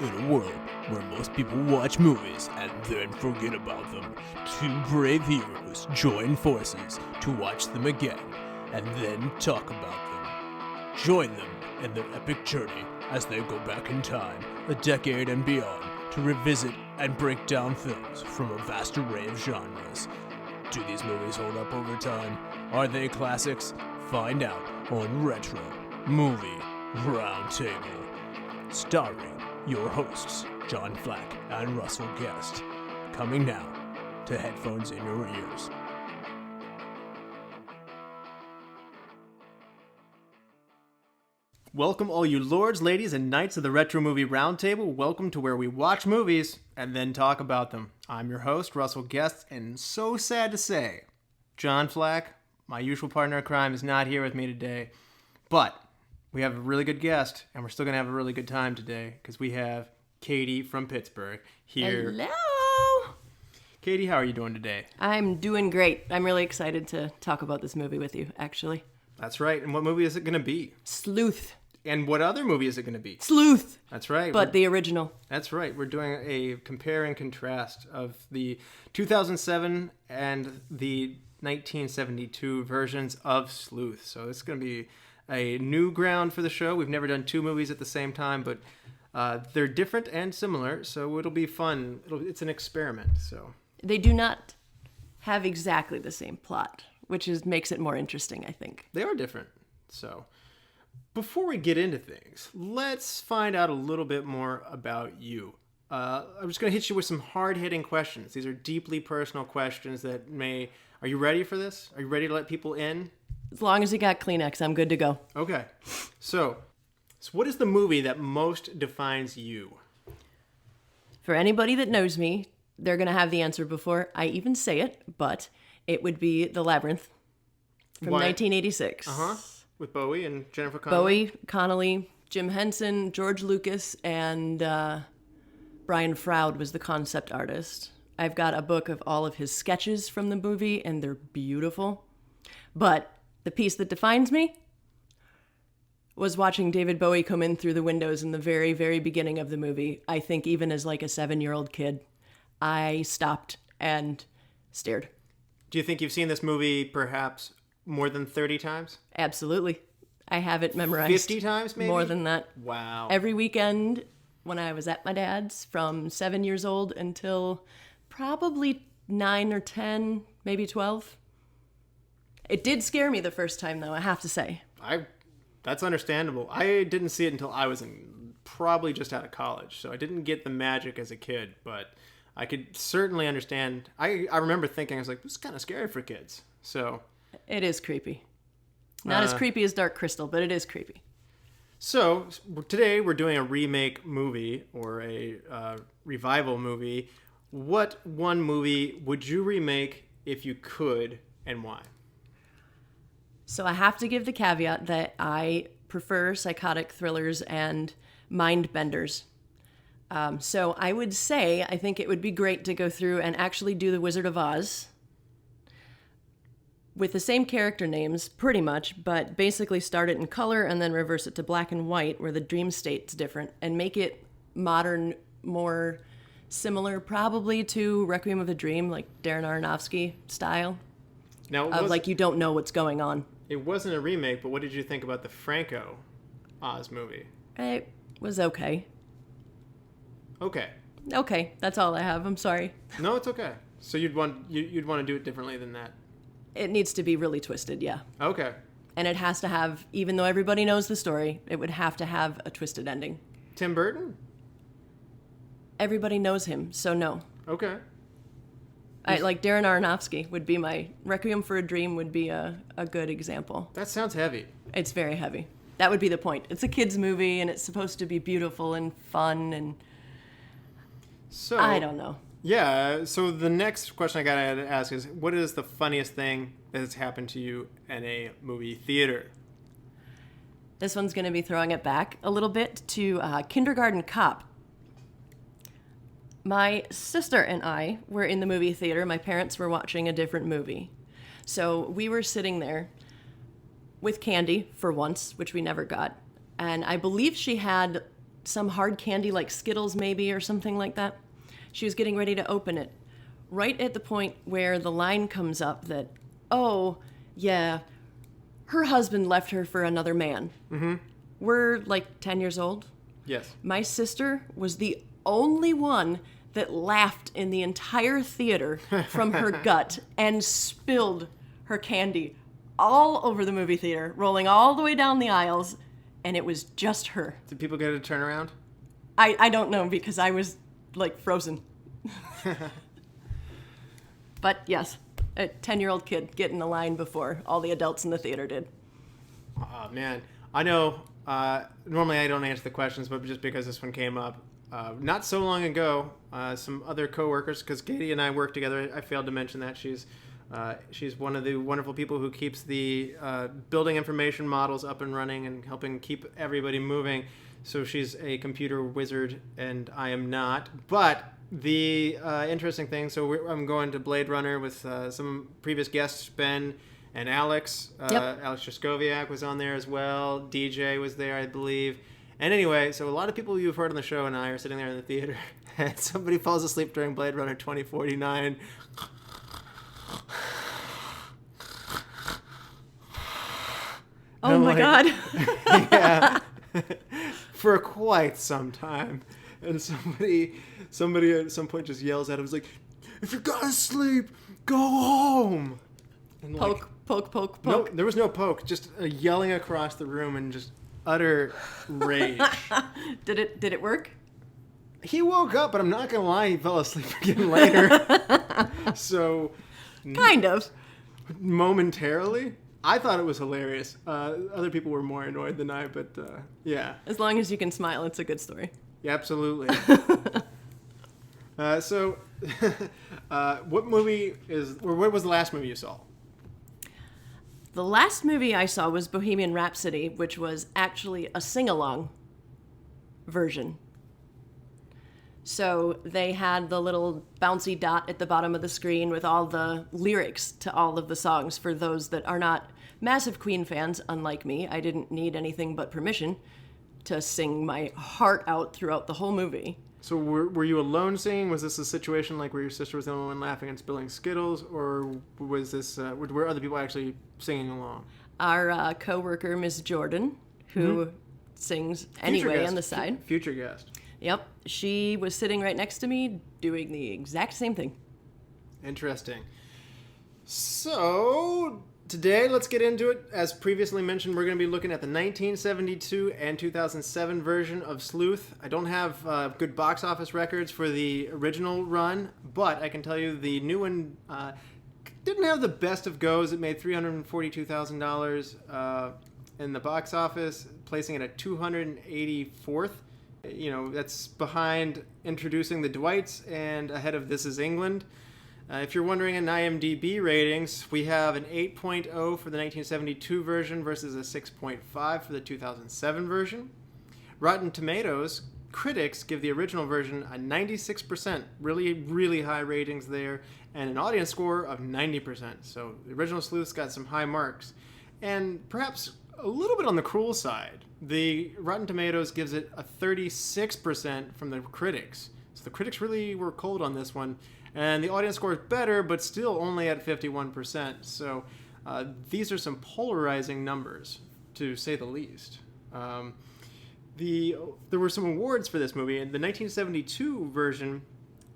In a world where most people watch movies and then forget about them, two brave heroes join forces to watch them again and then talk about them. Join them in their epic journey as they go back in time, a decade and beyond, to revisit and break down films from a vast array of genres. Do these movies hold up over time? Are they classics? Find out on Retro Movie Roundtable. Starring your hosts, John Flack and Russell Guest. Coming now to headphones in your ears. Welcome all you lords, ladies, and knights of the Retro Movie Roundtable. Welcome to where we watch movies and then talk about them. I'm your host, Russell Guest, and so sad to say, John Flack, my usual partner in crime, is not here with me today. But we have a really good guest, and we're still going to have a really good time today because we have Katie from Pittsburgh here. Hello! Katie, how are you doing today? I'm doing great. I'm really excited to talk about this movie with you, actually. That's right. And what movie is it going to be? Sleuth. And what other movie is it going to be? Sleuth! That's right. But the original. That's right. We're doing a compare and contrast of the 2007 and the 1972 versions of Sleuth. So it's going to be a new ground for the show. We've never done two movies at the same time, but they're different and similar, so it'll be fun. It's an experiment. So They do not have exactly the same plot, which makes it more interesting, I think. they are different. So before we get into things, let's find out a little bit more about you. I'm just going to hit you with some hard-hitting questions. These are deeply personal questions that may... Are you ready for this? Are you ready to let people in? As long as you got Kleenex, I'm good to go. Okay. So what is the movie that most defines you? For anybody that knows me, they're going to have the answer before I even say it, but it would be The Labyrinth from Why? 1986. Uh-huh. With Bowie and Jennifer Connelly? Bowie, Connelly, Jim Henson, George Lucas, and Brian Froud was the concept artist. I've got a book of all of his sketches from the movie, and they're beautiful. But the piece that defines me was watching David Bowie come in through the windows in the very, very beginning of the movie. I think even as like a 7-year-old kid, I stopped and stared. Do you think you've seen this movie perhaps more than 30 times? Absolutely. I have it memorized. 50 times maybe? More than that. Wow. Every weekend when I was at my dad's from 7 years old until probably 9 or 10, maybe 12. It did scare me the first time, though, I have to say. That's understandable. I didn't see it until I was probably just out of college, so I didn't get the magic as a kid, but I could certainly understand. I remember thinking, I was like, this is kind of scary for kids. So It is creepy. Not as creepy as Dark Crystal, but it is creepy. So today we're doing a remake movie or a revival movie. What one movie would you remake if you could, and why? So I have to give the caveat that I prefer psychotic thrillers and mind benders. So I would say I think it would be great to go through and actually do The Wizard of Oz with the same character names, pretty much, but basically start it in color and then reverse it to black and white where the dream state's different and make it modern, more similar probably to Requiem of a Dream, like Darren Aronofsky style. Now, Of like you don't know what's going on. It wasn't a remake, but what did you think about the Franco Oz movie? It was okay. Okay. Okay, that's all I have. I'm sorry. No, it's okay. So you'd want to do it differently than that. It needs to be really twisted, yeah. Okay. And it has to have, even though everybody knows the story, it would have to have a twisted ending. Tim Burton? Everybody knows him, so no. Okay. Like Darren Aronofsky would be my Requiem for a Dream would be a good example. That sounds heavy. It's very heavy. That would be the point. It's a kid's movie and it's supposed to be beautiful and fun and So I don't know. Yeah, so the next question I gotta ask is, what is the funniest thing that has happened to you in a movie theater? This one's going to be throwing it back a little bit to Kindergarten Cop. My sister and I were in the movie theater. My parents were watching a different movie. So we were sitting there with candy for once, which we never got. And I believe she had some hard candy like Skittles maybe or something like that. She was getting ready to open it. Right at the point where the line comes up that, oh, yeah, her husband left her for another man. Mm-hmm. We're like 10 years old. Yes. My sister was the only one that laughed in the entire theater from her gut and spilled her candy all over the movie theater, rolling all the way down the aisles, and it was just her. Did people get a turnaround? I don't know because I was like frozen. But yes, a 10-year-old kid getting a line before all the adults in the theater did. Oh, man. I know, normally I don't answer the questions, but just because this one came up. Not so long ago, some other coworkers, because Katie and I work together, I failed to mention that she's one of the wonderful people who keeps the building information models up and running and helping keep everybody moving. So she's a computer wizard, and I am not. But the interesting thing, I'm going to Blade Runner with some previous guests, Ben and Alex. Yep. Alex Jaskowiak was on there as well. DJ was there, I believe. And anyway, so a lot of people you've heard on the show and I are sitting there in the theater, and somebody falls asleep during Blade Runner 2049. Oh my God. Yeah. For quite some time. And somebody at some point just yells at him, like, if you're gonna sleep, go home. And Poke. No, there was no poke, just yelling across the room and just utter rage. Did it work? He woke up, but I'm not gonna lie, he fell asleep again later. So, Kind of. momentarily, I thought it was hilarious. Other people were more annoyed than I, but yeah. As long as you can smile, it's a good story. Yeah, absolutely. What was the last movie you saw? The last movie I saw was Bohemian Rhapsody, which was actually a sing-along version. So they had the little bouncy dot at the bottom of the screen with all the lyrics to all of the songs for those that are not massive Queen fans, unlike me. I didn't need anything but permission to sing my heart out throughout the whole movie. So were you alone singing? Was this a situation like where your sister was the only one laughing and spilling Skittles? Or was this, were other people actually singing along? Our co-worker, Miss Jordan, who sings anyway on the side. Future guest. Yep. She was sitting right next to me doing the exact same thing. Interesting. So, today, let's get into it. As previously mentioned, we're going to be looking at the 1972 and 2007 version of Sleuth. I don't have good box office records for the original run, but I can tell you the new one didn't have the best of goes. It made $342,000 in the box office, placing it at 284th. You know, that's behind Introducing the Dwights and ahead of This Is England. If you're wondering in IMDb ratings, we have an 8.0 for the 1972 version versus a 6.5 for the 2007 version. Rotten Tomatoes, critics give the original version a 96%, really, really high ratings there, and an audience score of 90%. So the original Sleuth's got some high marks. And perhaps a little bit on the cruel side, the Rotten Tomatoes gives it a 36% from the critics. So the critics really were cold on this one. And the audience score is better, but still only at 51%. So these are some polarizing numbers, to say the least. There were some awards for this movie. And the 1972 version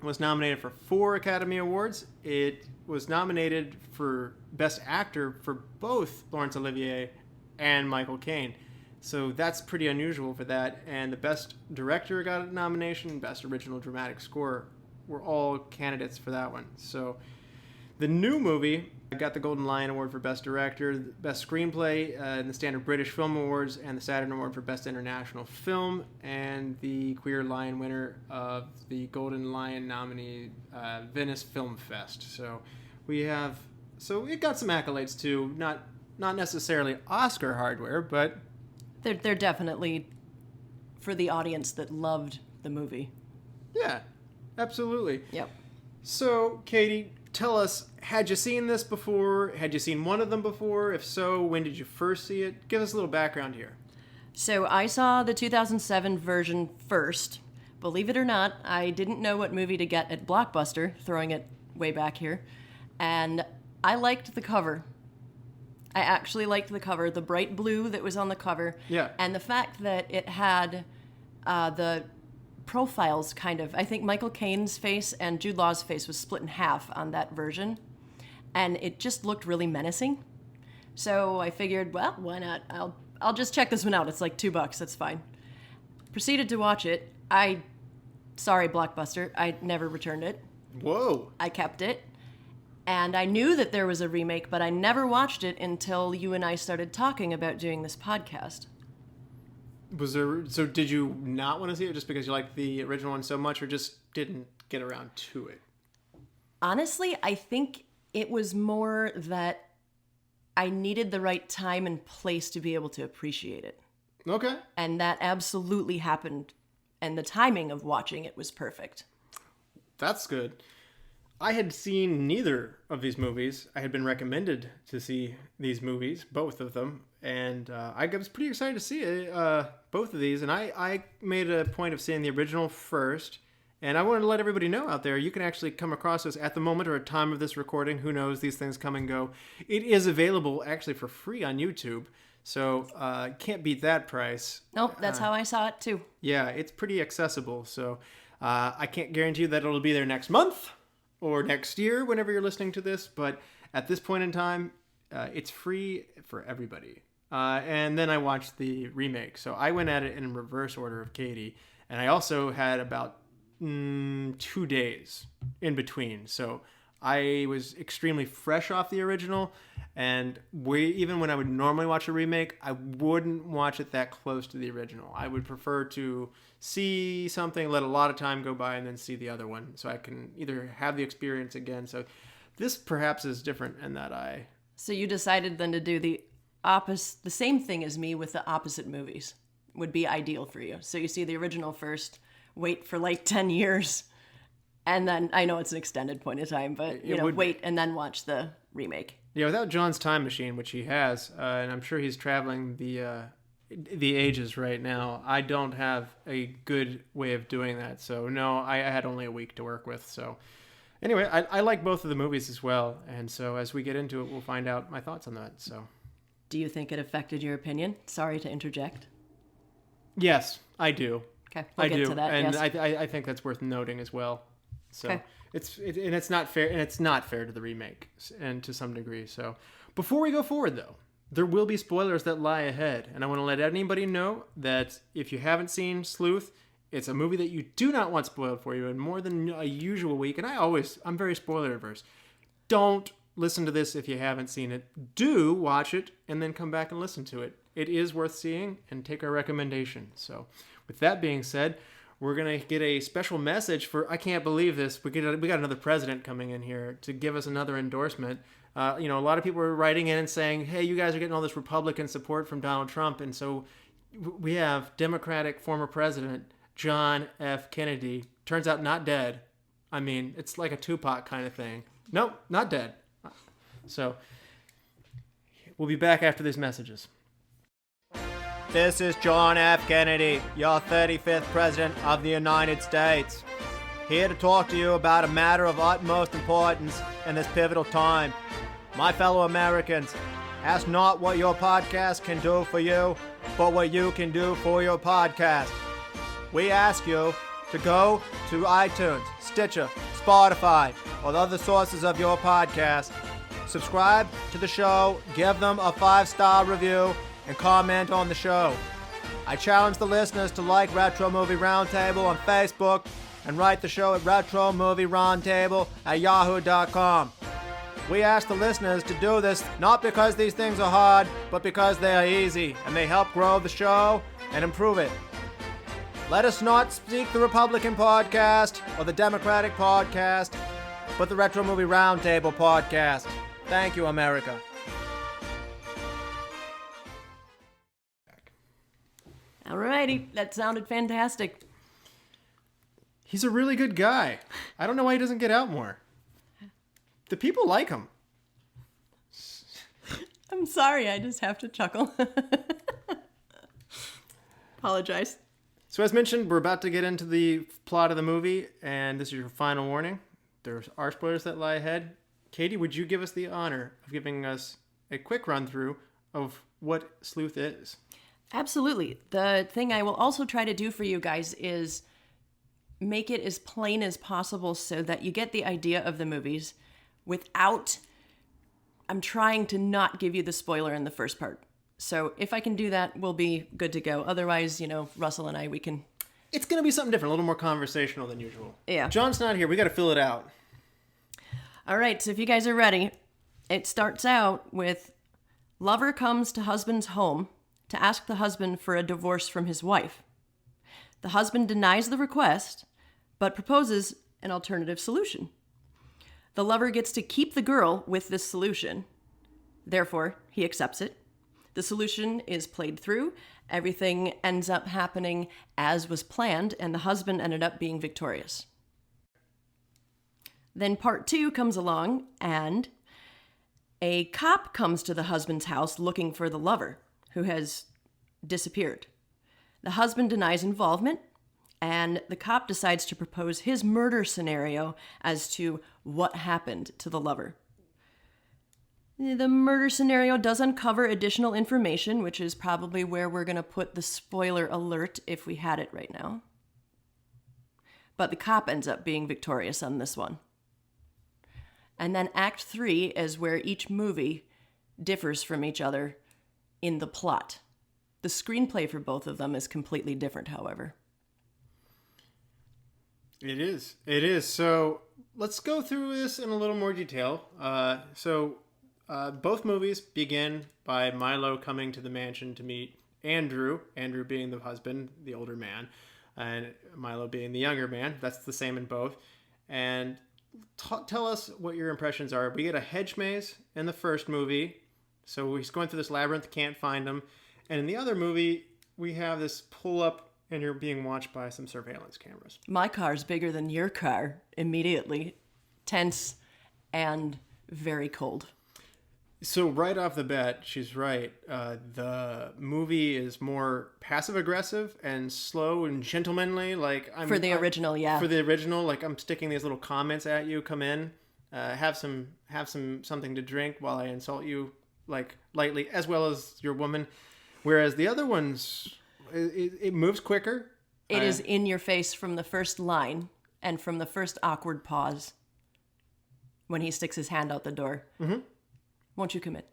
was nominated for 4 Academy Awards. It was nominated for Best Actor for both Laurence Olivier and Michael Caine. So that's pretty unusual for that. And the Best Director got a nomination, Best Original Dramatic Score were all candidates for that one. So the new movie got the Golden Lion Award for Best Director, Best Screenplay in the Standard British Film Awards, and the Saturn Award for Best International Film, and the Queer Lion winner of the Golden Lion nominee, Venice Film Fest. So it got some accolades too, not necessarily Oscar hardware, but They're definitely for the audience that loved the movie. Yeah, absolutely. Yep. So, Katie, tell us, had you seen this before? Had you seen one of them before? If so, when did you first see it? Give us a little background here. So I saw the 2007 version first. Believe it or not, I didn't know what movie to get at Blockbuster, throwing it way back here. And I liked the cover. I actually liked the cover, the bright blue that was on the cover. Yeah. And the fact that it had the profiles kind of, I think Michael Caine's face and Jude Law's face was split in half on that version. And it just looked really menacing. So I figured, well, why not? I'll just check this one out. It's like $2. That's fine. Proceeded to watch it. Sorry, Blockbuster. I never returned it. Whoa. I kept it. And I knew that there was a remake, but I never watched it until you and I started talking about doing this podcast. So did you not want to see it just because you liked the original one so much, or just didn't get around to it? Honestly, I think it was more that I needed the right time and place to be able to appreciate it. Okay. And that absolutely happened. And the timing of watching it was perfect. That's good. I had seen neither of these movies. I had been recommended to see these movies, both of them. And I was pretty excited to see both of these. And I made a point of seeing the original first. And I wanted to let everybody know out there, you can actually come across this at the moment or at time of this recording. Who knows? These things come and go. It is available actually for free on YouTube. So can't beat that price. Nope, that's how I saw it too. Yeah, it's pretty accessible. So I can't guarantee you that it'll be there next month or next year whenever you're listening to this. But at this point in time, it's free for everybody. And then I watched the remake. So I went at it in reverse order of Katie. And I also had about 2 days in between. So I was extremely fresh off the original. And even when I would normally watch a remake, I wouldn't watch it that close to the original. I would prefer to see something, let a lot of time go by, and then see the other one. So I can either have the experience again. So this perhaps is different in that So you decided then to do the same thing as me with the opposite movies would be ideal for you. So you see the original first, wait for like 10 years, and then, I know it's an extended point of time, but wait and then watch the remake. Yeah, without John's time machine, which he has, and I'm sure he's traveling the ages right now, I don't have a good way of doing that. So no, I had only a week to work with. So anyway, I like both of the movies as well. And so as we get into it, we'll find out my thoughts on that. So, do you think it affected your opinion? Sorry to interject. Yes, I do. Okay, we'll get to that. And yes. I think that's worth noting as well. So okay. It's not fair, and it's not fair to the remake, and to some degree. So before we go forward, though, there will be spoilers that lie ahead, and I want to let anybody know that if you haven't seen Sleuth, it's a movie that you do not want spoiled for you in more than a usual week. And I'm very spoiler averse. Don't listen to this if you haven't seen it. Do watch it and then come back and listen to it. It is worth seeing, and take our recommendation. So with that being said, we're going to get a special message for, I can't believe this, we got another president coming in here to give us another endorsement. A lot of people are writing in and saying, hey, you guys are getting all this Republican support from Donald Trump. And so we have Democratic former president John F. Kennedy. Turns out not dead. I mean, it's like a Tupac kind of thing. Nope, not dead. So we'll be back after these messages. This is John F. Kennedy, your 35th President of the United States. Here to talk to you about a matter of utmost importance in this pivotal time. My fellow Americans, ask not what your podcast can do for you, but what you can do for your podcast. We ask you to go to iTunes, Stitcher, Spotify, or other sources of your podcast. Subscribe to the show, give them a 5-star review, and comment on the show. I challenge the listeners to like Retro Movie Roundtable on Facebook and write the show at retromovieroundtable@yahoo.com. We ask the listeners to do this not because these things are hard, but because they are easy and they help grow the show and improve it. Let us not seek the Republican podcast or the Democratic podcast, but the Retro Movie Roundtable podcast. Thank you, America. Alrighty, that sounded fantastic. He's a really good guy. I don't know why he doesn't get out more. The people like him. I'm sorry, I just have to chuckle. Apologize. So as mentioned, we're about to get into the plot of the movie, and this is your final warning. There are spoilers that lie ahead. Katie, would you give us the honor of giving us a quick run-through of what Sleuth is? Absolutely. The thing I will also try to do for you guys is make it as plain as possible so that you get the idea of the movies without... I'm trying to not give you the spoiler in the first part. So if I can do that, we'll be good to go. Otherwise, Russell and I, we can... It's going to be something different, a little more conversational than usual. Yeah. John's not here. We got to fill it out. All right, so if you guys are ready, it starts out with lover comes to husband's home to ask the husband for a divorce from his wife. The husband denies the request, but proposes an alternative solution. The lover gets to keep the girl with this solution. Therefore, he accepts it. The solution is played through. Everything ends up happening as was planned, and the husband ended up being victorious. Then part 2 comes along, and a cop comes to the husband's house looking for the lover, who has disappeared. The husband denies involvement, and the cop decides to propose his murder scenario as to what happened to the lover. The murder scenario does uncover additional information, which is probably where we're going to put the spoiler alert if we had it right now. But the cop ends up being victorious on this one. And then Act 3 is where each movie differs from each other in the plot. The screenplay for both of them is completely different, however. It is. So let's go through this in a little more detail. Both movies begin by Milo coming to the mansion to meet Andrew being the husband, the older man, and Milo being the younger man. That's the same in both. And tell us what your impressions are. We get a hedge maze in the first movie. So he's going through this labyrinth, can't find him. And in the other movie, we have this pull up and you're being watched by some surveillance cameras. My car's bigger than your car immediately. Tense and very cold. So right off the bat, she's right. The movie is more passive-aggressive and slow and gentlemanly. For the original, I'm sticking these little comments at you. Come in, have something to drink while I insult you, lightly, as well as your woman. Whereas the other ones, it moves quicker. It is in your face from the first line and from the first awkward pause when he sticks his hand out the door. Mm-hmm. Won't you commit?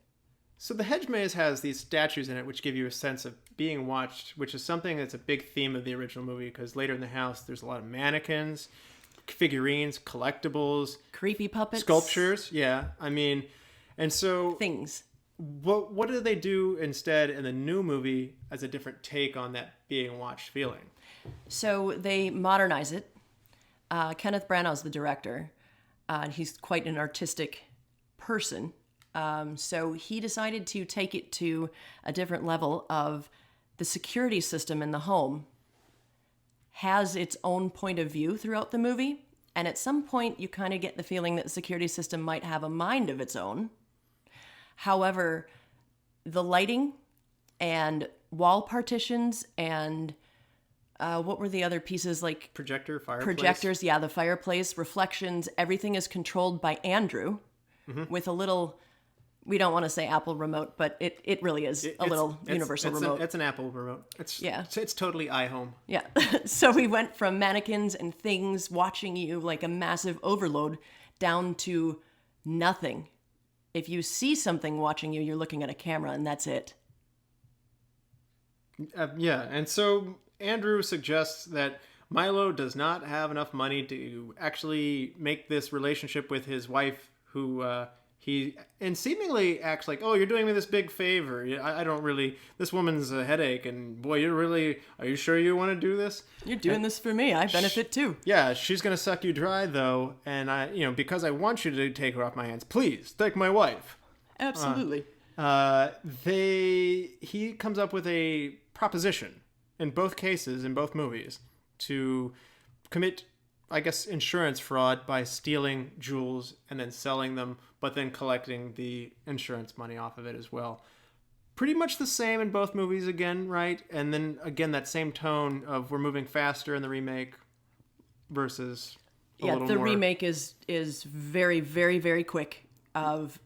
So the hedge maze has these statues in it which give you a sense of being watched, which is something that's a big theme of the original movie, because later in the house there's a lot of mannequins, figurines, collectibles, creepy puppets, sculptures. Yeah, and so things. What do they do instead in the new movie as a different take on that being watched feeling? So they modernize it. Kenneth Branagh's the director. He's quite an artistic person. So he decided to take it to a different level of the security system in the home has its own point of view throughout the movie. And at some point, you kind of get the feeling that the security system might have a mind of its own. However, the lighting and wall partitions and what were the other pieces, fireplace. Projectors, yeah, the fireplace, reflections, everything is controlled by Andrew with a little, we don't want to say Apple remote, but it really is a little universal remote. It's an Apple remote. It's totally iHome. Yeah. So we went from mannequins and things watching you like a massive overload down to nothing. If you see something watching you, you're looking at a camera, and that's it. And so Andrew suggests that Milo does not have enough money to actually make this relationship with his wife, who he seemingly acts like, oh, you're doing me this big favor. I don't really, this woman's a headache, and boy, are you sure you want to do this? You're doing this for me. I benefit too. Yeah, she's going to suck you dry though, and because I want you to take her off my hands, please, take my wife. Absolutely. He comes up with a proposition in both cases, in both movies, to commit, I guess, insurance fraud by stealing jewels and then selling them, but then collecting the insurance money off of it as well. pretty much the same in both movies again, right? And then again, that same tone of we're moving faster in the remake versus a little the more... remake is very, very, very quick.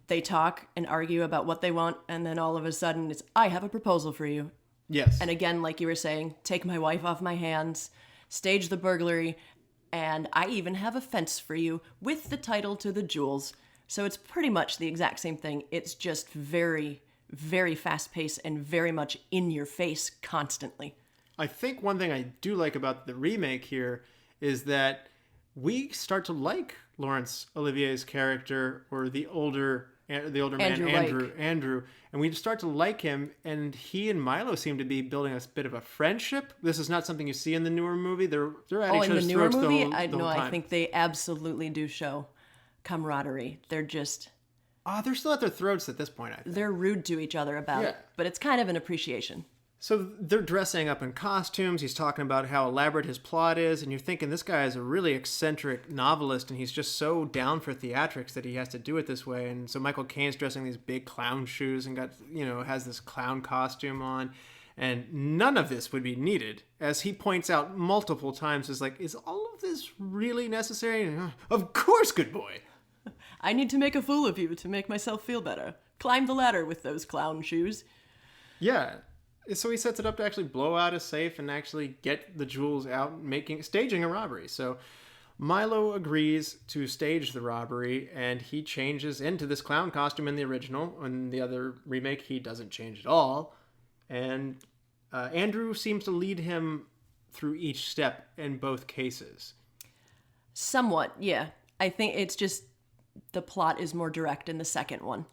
They talk and argue about what they want, and then all of a sudden it's, I have a proposal for you. Yes. And again, like you were saying, take my wife off my hands, stage the burglary, and I even have a fence for you with the title to the jewels. So it's pretty much the exact same thing. It's just very, very fast-paced and very much in your face constantly. I think one thing I do like about the remake here is that we start to like Laurence Olivier's character, or the older man, Andrew, and we start to like him, and he and Milo seem to be building a bit of a friendship. This is not something you see in the newer movie. They're at each other's throats the whole time. I think they absolutely do show camaraderie. They're just... they're still at their throats at this point, I think. They're rude to each other about it, but it's kind of an appreciation. So they're dressing up in costumes. He's talking about how elaborate his plot is, and you're thinking this guy is a really eccentric novelist, and he's just so down for theatrics that he has to do it this way. And so Michael Caine's dressing these big clown shoes and has this clown costume on, and none of this would be needed. As he points out multiple times, is like, is all of this really necessary? And, of course, good boy. I need to make a fool of you to make myself feel better. Climb the ladder with those clown shoes. Yeah. So he sets it up to actually blow out a safe and actually get the jewels out, staging a robbery. So Milo agrees to stage the robbery, and he changes into this clown costume in the original. In the other remake, he doesn't change at all. And Andrew seems to lead him through each step in both cases. Somewhat, yeah. I think it's just the plot is more direct in the second one.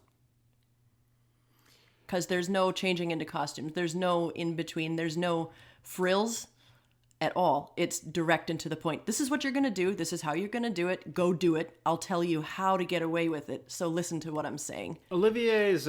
Because there's no changing into costumes. There's no in-between. There's no frills at all. It's direct and to the point. This is what you're going to do. This is how you're going to do it. Go do it. I'll tell you how to get away with it. So listen to what I'm saying. Olivier's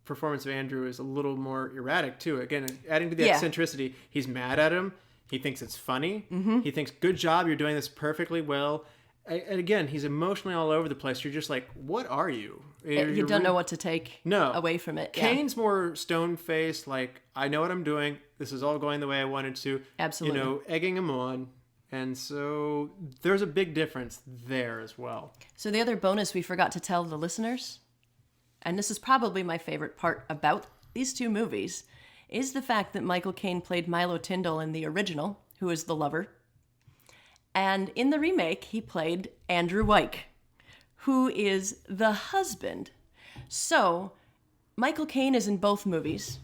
performance of Andrew is a little more erratic, too. Again, adding to the eccentricity, he's mad at him. He thinks it's funny. Mm-hmm. He thinks, good job, you're doing this perfectly well. And again, he's emotionally all over the place. You're just like, what are you? You don't know what to take away from it. Caine's more stone-faced, like, I know what I'm doing. This is all going the way I wanted to. Absolutely. Egging him on. And so there's a big difference there as well. So the other bonus we forgot to tell the listeners, and this is probably my favorite part about these two movies, is the fact that Michael Caine played Milo Tyndall in the original, who is the lover. And in the remake, he played Andrew Wyke, who is the husband. So, Michael Caine is in both movies.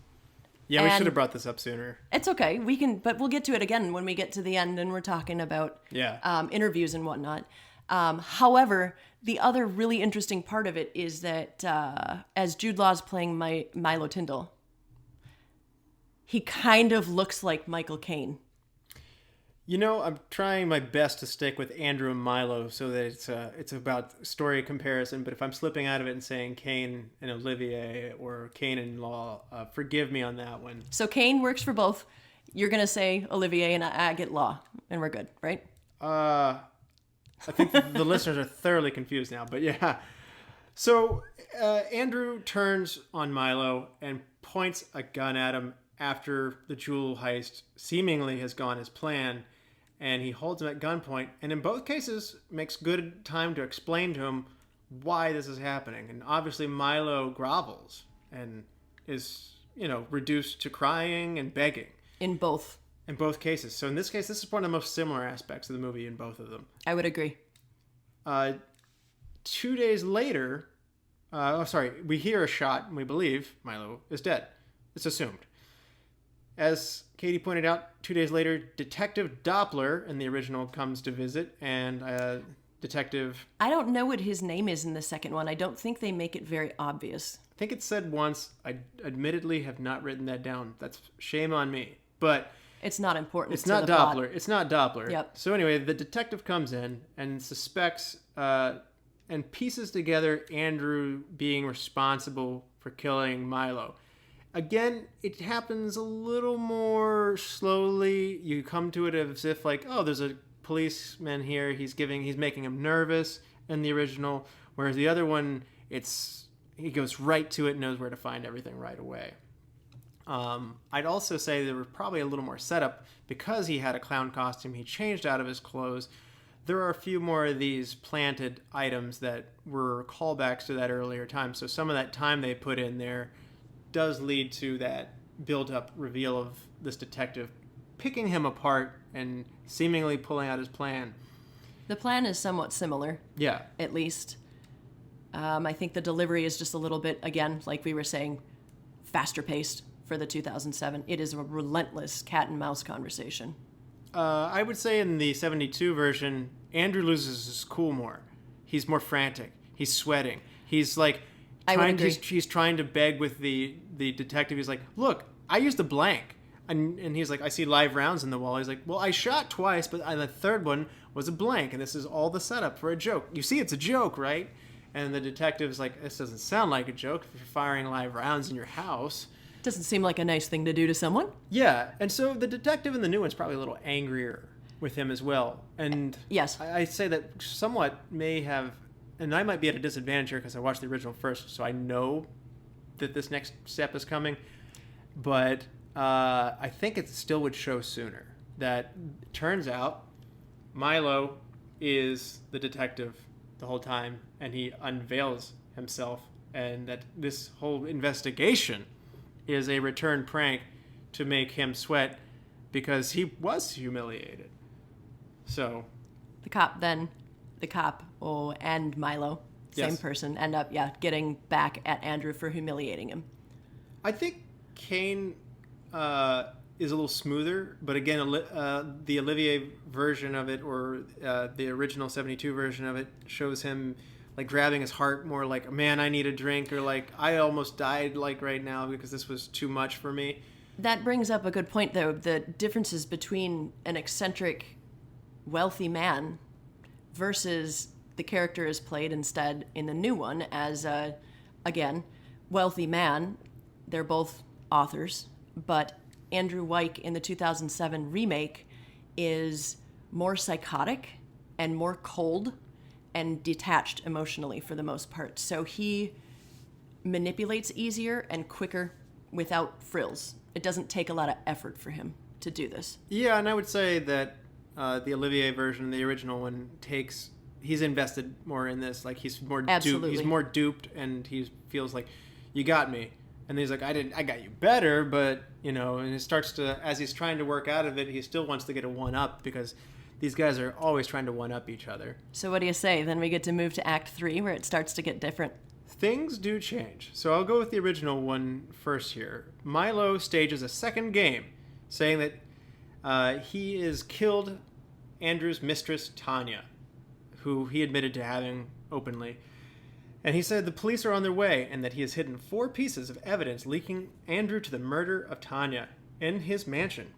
Yeah, we should have brought this up sooner. It's okay. But we'll get to it again when we get to the end and we're talking about interviews and whatnot. However, the other really interesting part of it is that as Jude Law's playing Milo Tyndall, he kind of looks like Michael Caine. I'm trying my best to stick with Andrew and Milo so that it's about story comparison. But if I'm slipping out of it and saying Caine and Olivier or Caine and Law, forgive me on that one. So Caine works for both. You're going to say Olivier and I get Law, and we're good, right? I think the listeners are thoroughly confused now, but yeah. So Andrew turns on Milo and points a gun at him after the jewel heist seemingly has gone as planned. And he holds him at gunpoint, and in both cases makes good time to explain to him why this is happening. And obviously Milo grovels and is, reduced to crying and begging. In both cases. So in this case, this is one of the most similar aspects of the movie in both of them. I would agree. 2 days later, we hear a shot and we believe Milo is dead. It's assumed. As Katie pointed out, 2 days later, Detective Doppler in the original comes to visit, and Detective... I don't know what his name is in the second one. I don't think they make it very obvious. I think it's said once. I admittedly have not written that down. That's shame on me. But... It's not important. It's not Doppler. Plot. It's not Doppler. Yep. So anyway, the detective comes in and suspects and pieces together Andrew being responsible for killing Milo. Again, it happens a little more slowly. You come to it as if like, oh, there's a policeman here. He's making him nervous in the original. Whereas the other one, it's he goes right to it and knows where to find everything right away. I'd also say there was probably a little more setup because he had a clown costume. He changed out of his clothes. There are a few more of these planted items that were callbacks to that earlier time. So some of that time they put in there does lead to that built-up reveal of this detective picking him apart and seemingly pulling out his plan. The plan is somewhat similar. Yeah. At least. I think the delivery is just a little bit, again, like we were saying, faster paced for the 2007. It is a relentless cat and mouse conversation. I would say in the 72 version, Andrew loses his cool more. He's more frantic. He's sweating. He's like he's trying to beg with the detective. He's like, look, I used a blank. And he's like, I see live rounds in the wall. He's like, well, I shot twice, but the third one was a blank. And this is all the setup for a joke. You see, it's a joke, right? And the detective's like, this doesn't sound like a joke if you're firing live rounds in your house. Doesn't seem like a nice thing to do to someone. Yeah. And so the detective in the new one's probably a little angrier with him as well. And yes, I say that somewhat may have, and I might be at a disadvantage here because I watched the original first, so I know that this next step is coming. But I think it still would show sooner. That turns out Milo is the detective the whole time, and he unveils himself, and that this whole investigation is a return prank to make him sweat because he was humiliated. So the cop and Milo, same yes. person, end up getting back at Andrew for humiliating him. I think Caine is a little smoother, but again, the Olivier version of it, or the original 72 version of it, shows him like grabbing his heart more like, man, I need a drink, or like, I almost died like right now because this was too much for me. That brings up a good point, though. The differences between an eccentric, wealthy man versus the character is played instead in the new one as a, again, wealthy man. They're both authors, but Andrew Wyke in the 2007 remake is more psychotic and more cold and detached emotionally for the most part. So he manipulates easier and quicker without frills. It doesn't take a lot of effort for him to do this. Yeah, and I would say that the Olivier version, the original one, he's invested more in this. Like he's more Absolutely. He's more duped, and he feels like, you got me. And he's like, I got you better, but, and it starts to, as he's trying to work out of it, he still wants to get a one-up because these guys are always trying to one-up each other. So what do you say? Then we get to move to Act 3 where it starts to get different. Things do change. So I'll go with the original one first here. Milo stages a second game, saying that he has killed Andrew's mistress, Tanya, who he admitted to having openly. And he said the police are on their way and that he has hidden 4 pieces of evidence linking Andrew to the murder of Tanya in his mansion.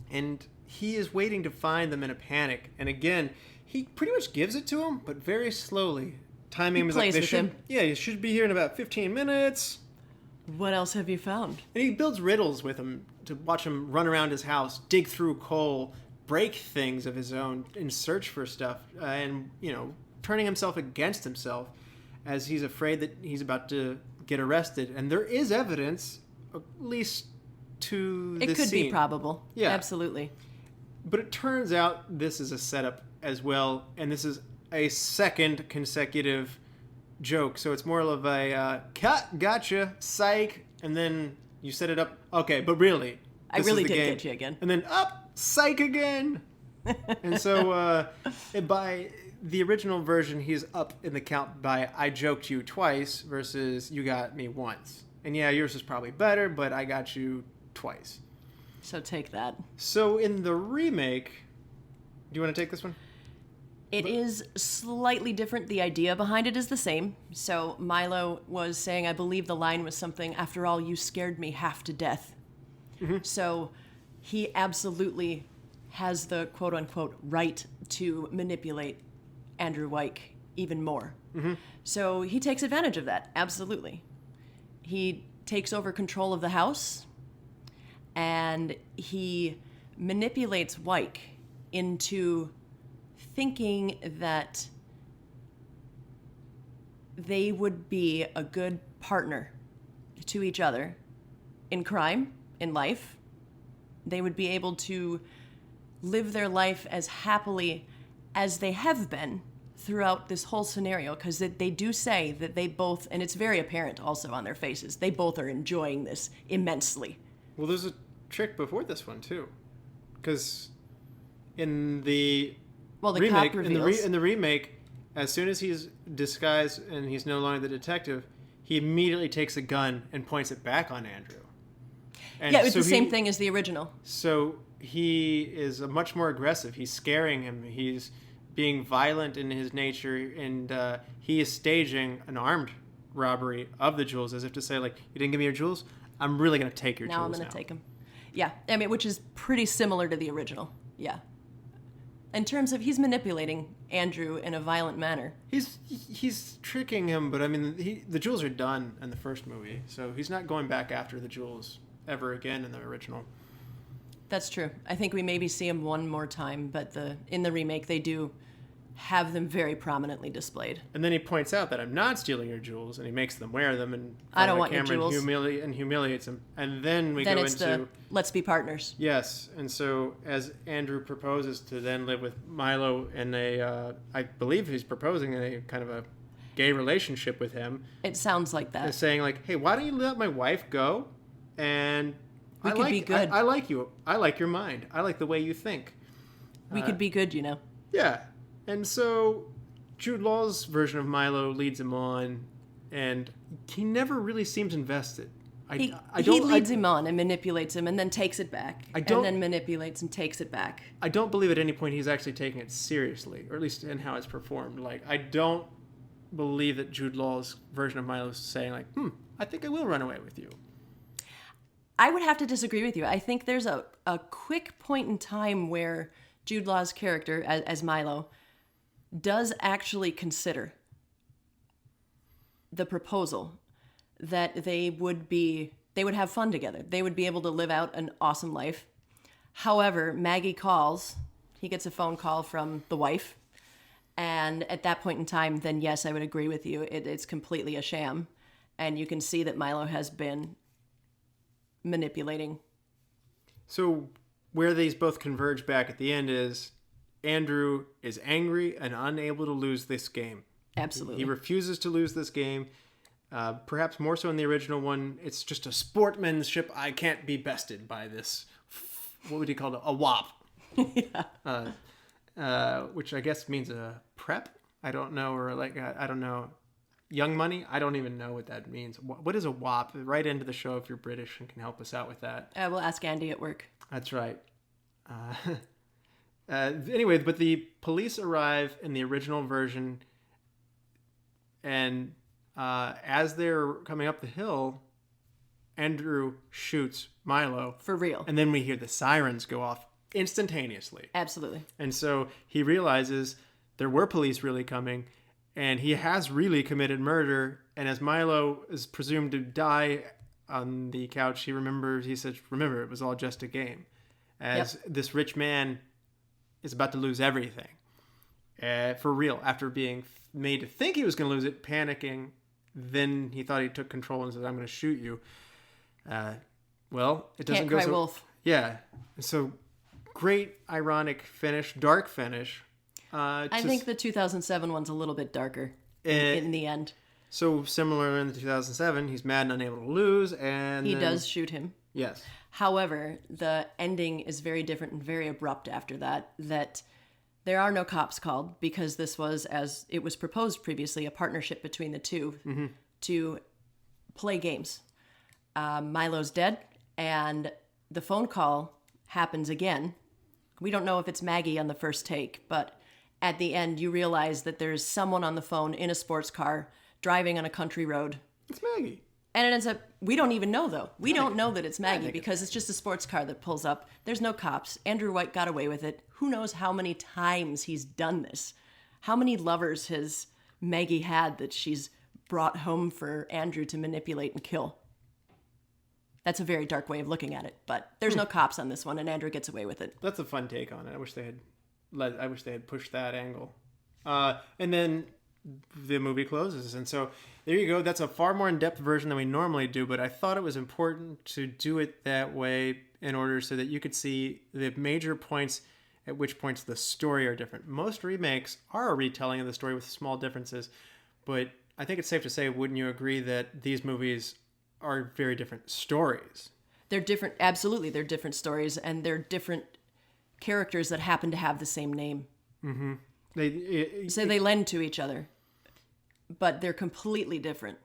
And he is waiting to find them in a panic. And again, he pretty much gives it to him, but very slowly. Timing him is like, you should be here in about 15 minutes. What else have you found? And he builds riddles with him to watch him run around his house, dig through coal, break things of his own in search for stuff, and, turning himself against himself as he's afraid that he's about to get arrested. And there is evidence, at least to the It could scene. be probable. Yeah. Absolutely. But it turns out this is a setup as well, and this is a second consecutive joke. So it's more of a cut, gotcha, psych, and then you set it up. Okay, but really, I really did get you again. And then up, psych again. And so by the original version, he's up in the count by I joked you twice versus you got me once. And yeah, yours is probably better, but I got you twice. So take that. So in the remake, do you want to take this one? It is slightly different. The idea behind it is the same. So Milo was saying, I believe the line was something, after all, you scared me half to death. Mm-hmm. So he absolutely has the quote-unquote right to manipulate Andrew Wyke even more. Mm-hmm. So he takes advantage of that, absolutely. He takes over control of the house, and he manipulates Wyke into thinking that they would be a good partner to each other in crime, in life. They would be able to live their life as happily as they have been throughout this whole scenario, because they do say that they both, and it's very apparent also on their faces, they both are enjoying this immensely. Well, there's a trick before this one too, because in the remake, cop reveals. in the remake, as soon as he's disguised and he's no longer the detective, he immediately takes a gun and points it back on Andrew. And yeah, it's the same thing as the original. So he is much more aggressive. He's scaring him. He's being violent in his nature, and he is staging an armed robbery of the jewels, as if to say, like, you didn't give me your jewels? I'm really going to take your jewels now. I'm going to take them. Yeah, I mean, which is pretty similar to the original. Yeah. In terms of, he's manipulating Andrew in a violent manner. He's tricking him, but I mean, the jewels are done in the first movie, so he's not going back after the jewels ever again in the original. That's true. I think we maybe see him one more time, but in the remake, they do have them very prominently displayed. And then he points out that I'm not stealing your jewels, and he makes them wear them, and I don't want your jewels. And humiliates him. And then we go into let's be partners. Yes, and so as Andrew proposes to then live with Milo in a, I believe he's proposing in a kind of a gay relationship with him. It sounds like that. And saying like, hey, why don't you let my wife go? And we could be good. I like you. I like your mind. I like the way you think. We could be good, you know. Yeah. And so Jude Law's version of Milo leads him on, and he never really seems invested. He leads him on and manipulates him and then takes it back. And then manipulates and takes it back. I don't believe at any point he's actually taking it seriously, or at least in how it's performed. Like, I don't believe that Jude Law's version of Milo is saying, like, I think I will run away with you. I would have to disagree with you. I think there's a quick point in time where Jude Law's character, as Milo, does actually consider the proposal that they would have fun together. They would be able to live out an awesome life. However, Maggie calls. He gets a phone call from the wife. And at that point in time, then yes, I would agree with you. It's completely a sham. And you can see that Milo has been manipulating. So where these both converge back at the end is Andrew is angry and unable to lose this game. Absolutely. He refuses to lose this game. Perhaps more so in the original one. It's just a sportsmanship. I can't be bested by this. What would he call it? A WAP. Yeah. Which I guess means a prep. I don't know. Or like, I don't know. Young money? I don't even know what that means. What is a WAP? Write into the show if you're British and can help us out with that. We'll ask Andy at work. That's right. Anyway, but the police arrive in the original version, and as they're coming up the hill, Andrew shoots Milo. For real. And then we hear the sirens go off instantaneously. Absolutely. And so he realizes there were police really coming, and he has really committed murder. And as Milo is presumed to die on the couch, he says, remember, it was all just a game. As this rich man is about to lose everything. For real. After being made to think he was going to lose it, panicking, then he thought he took control and said, I'm going to shoot you. Well, it doesn't Can't go cry so... wolf. Yeah. So, great, ironic finish, dark finish. I think the 2007 one's a little bit darker in the end. So, similar in the 2007, he's mad and unable to lose, and he does shoot him. Yes. However, the ending is very different and very abrupt after that there are no cops called because this was, as it was proposed previously, a partnership between the two to play games. Milo's dead, and the phone call happens again. We don't know if it's Maggie on the first take, but at the end you realize that there's someone on the phone in a sports car driving on a country road. It's Maggie. And it ends up, we don't even know though. We don't know that it's Maggie because it's just a sports car that pulls up. There's no cops. Andrew White got away with it. Who knows how many times he's done this? How many lovers has Maggie had that she's brought home for Andrew to manipulate and kill? That's a very dark way of looking at it, but there's no cops on this one and Andrew gets away with it. That's a fun take on it. I wish they had pushed that angle. And then the movie closes. And so there you go. That's a far more in-depth version than we normally do, but I thought it was important to do it that way in order so that you could see the major points at which points the story are different. Most remakes are a retelling of the story with small differences, but I think it's safe to say, wouldn't you agree, that these movies are very different stories? They're different. Absolutely. They're different stories, and they're different characters that happen to have the same name. Mm-hmm. So they lend to each other, but they're completely different.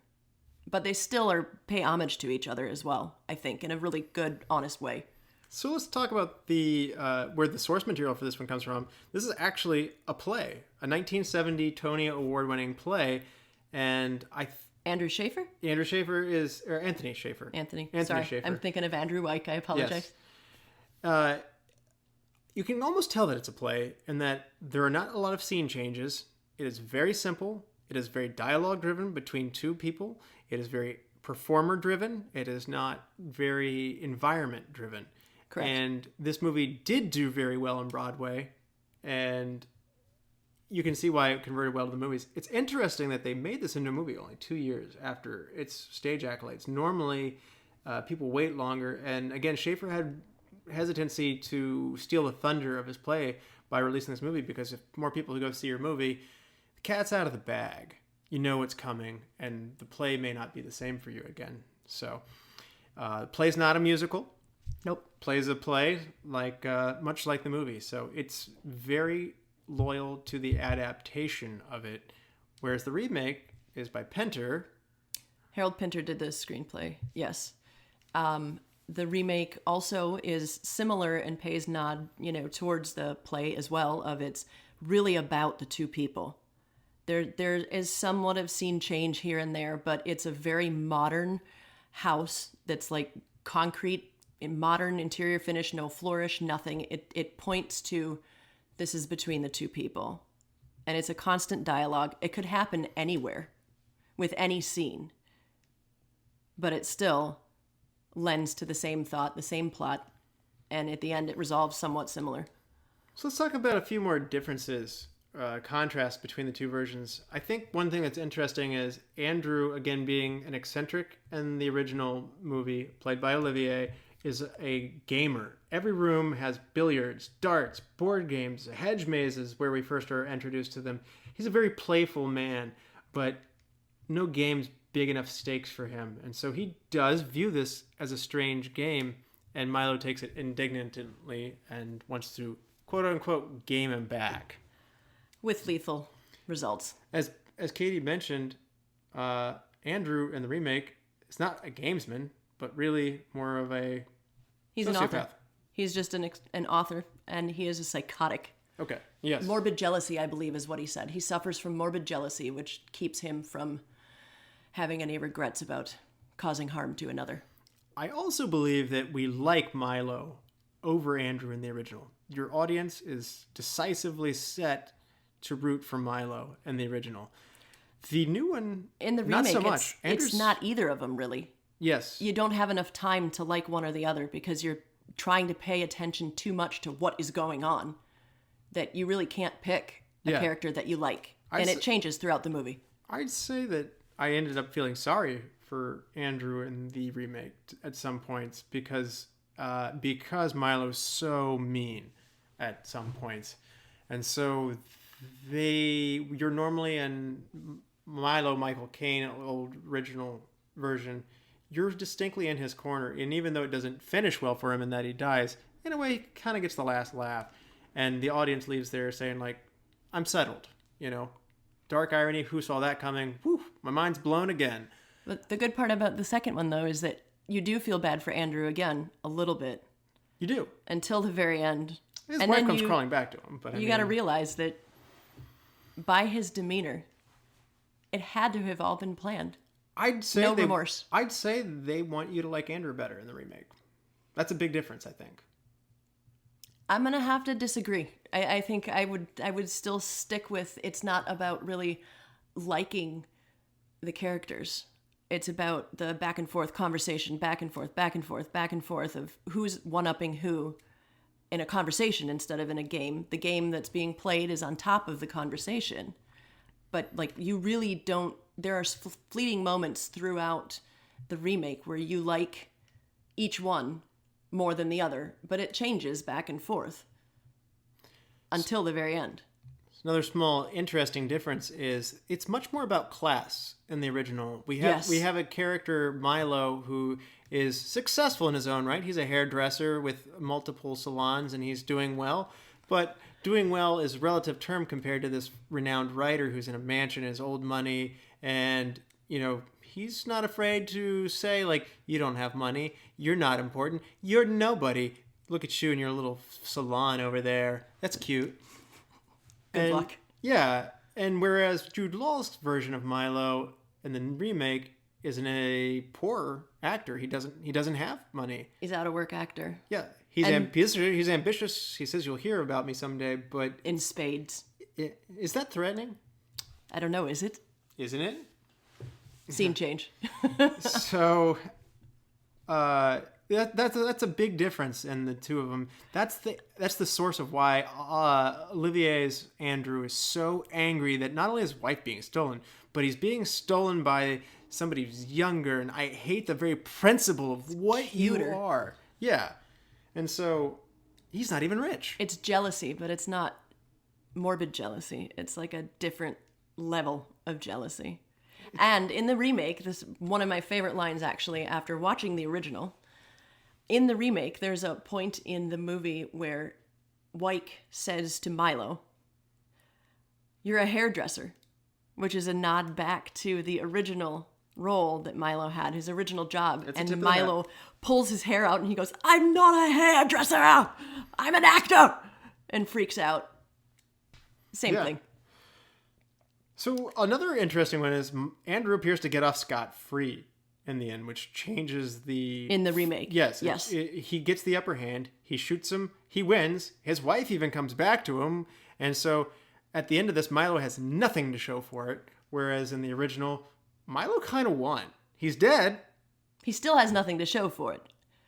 But they still pay homage to each other as well, I think, in a really good, honest way. So let's talk about the where the source material for this one comes from. This is actually a play, a 1970 Tony Award-winning play, and Andrew Schaefer? Anthony Schaefer. Anthony Sorry, Schaefer. I'm thinking of Andrew Wyke. I apologize. Yes. You can almost tell that it's a play and that there are not a lot of scene changes. It is very simple. It is very dialogue-driven between two people. It is very performer-driven. It is not very environment-driven. Correct. And this movie did do very well on Broadway, and you can see why it converted well to the movies. It's interesting that they made this into a movie only 2 years after its stage accolades. Normally, people wait longer, and again, Schaefer had hesitancy to steal the thunder of his play by releasing this movie, because if more people who go see your movie, the cat's out of the bag. You know what's coming, and the play may not be the same for you again. So, the play's not a musical. Nope. Play's a play, like much like the movie. So it's very loyal to the adaptation of it, whereas the remake is by Pinter. Harold Pinter did the screenplay, yes. The remake also is similar and pays nod, towards the play as well, of it's really about the two people. There is somewhat of scene change here and there, but it's a very modern house that's like concrete, in modern interior finish, no flourish, nothing. It points to this is between the two people. And it's a constant dialogue. It could happen anywhere with any scene. But it still lends to the same thought, the same plot. And at the end, it resolves somewhat similar. So let's talk about a few more differences, contrast between the two versions. I think one thing that's interesting is Andrew, again, being an eccentric in the original movie, played by Olivier, is a gamer. Every room has billiards, darts, board games, hedge mazes where we first are introduced to them. He's a very playful man, but no game's big enough stakes for him. And so he does view this as a strange game, and Milo takes it indignantly and wants to, quote unquote, game him back. With lethal results. As Katie mentioned, Andrew in the remake is not a gamesman, but really more of a He's sociopath. An author. He's just an author, and he is a psychotic. Okay, yes. Morbid jealousy, I believe, is what he said. He suffers from morbid jealousy, which keeps him from having any regrets about causing harm to another. I also believe that we like Milo over Andrew in the original. Your audience is decisively set to root for Milo in the original. The new one, in the not remake, so much. It's not either of them, really. Yes. You don't have enough time to like one or the other because you're trying to pay attention too much to what is going on that you really can't pick a character that you like. And it changes throughout the movie. I'd say that I ended up feeling sorry for Andrew in the remake at some points because Milo's so mean at some points. And so you're normally in Michael Caine, old original version, you're distinctly in his corner. And even though it doesn't finish well for him and that he dies, in a way, he kind of gets the last laugh. And the audience leaves there saying, like, I'm settled, Dark irony, who saw that coming? Whew, my mind's blown again. But the good part about the second one, though, is that you do feel bad for Andrew again, a little bit. You do. Until the very end. His wife comes crawling back to him. But you got to realize that by his demeanor, it had to have all been planned. I'd say no remorse. I'd say they want you to like Andrew better in the remake. That's a big difference, I think. I'm gonna have to disagree. I think I would still stick with it's not about really liking the characters. It's about the back and forth conversation, back and forth, back and forth, back and forth of who's one-upping who in a conversation instead of in a game. The game that's being played is on top of the conversation. but like you really don't. There are fleeting moments throughout the remake where you like each one more than the other, but it changes back and forth until the very end. Another small interesting difference is it's much more about class in the original. We have a character, Milo, who is successful in his own right. He's a hairdresser with multiple salons and he's doing well. But doing well is a relative term compared to this renowned writer who's in a mansion, has old money, and, you know, he's not afraid to say, like, you don't have money, you're not important, you're nobody. Look at you in your little salon over there. That's cute. Good luck. Yeah, and whereas Jude Law's version of Milo in the remake is a poor actor. He doesn't have money. He's out of work actor. Yeah, he's ambitious. He says you'll hear about me someday, but in spades. Is that threatening? I don't know. Is it? Isn't it? Scene change. So, that's a big difference in the two of them. That's the source of why Olivier's Andrew is so angry that not only is his wife being stolen, but he's being stolen by somebody who's younger, and I hate the very principle of what you are. Yeah. And so he's not even rich. It's jealousy, but it's not morbid jealousy. It's like a different level of jealousy. And in the remake, this one of my favorite lines actually after watching the original. In the remake, there's a point in the movie where Wyke says to Milo, "You're a hairdresser," which is a nod back to the original role that Milo had, his original job. And Milo pulls his hair out and he goes, "I'm not a hairdresser! I'm an actor!" and freaks out. Same thing. So another interesting one is Andrew appears to get off scot-free in the end, which changes the... In the remake. Yes. He gets the upper hand. He shoots him. He wins. His wife even comes back to him. And so at the end of this, Milo has nothing to show for it. Whereas in the original, Milo kind of won. He's dead. He still has nothing to show for it.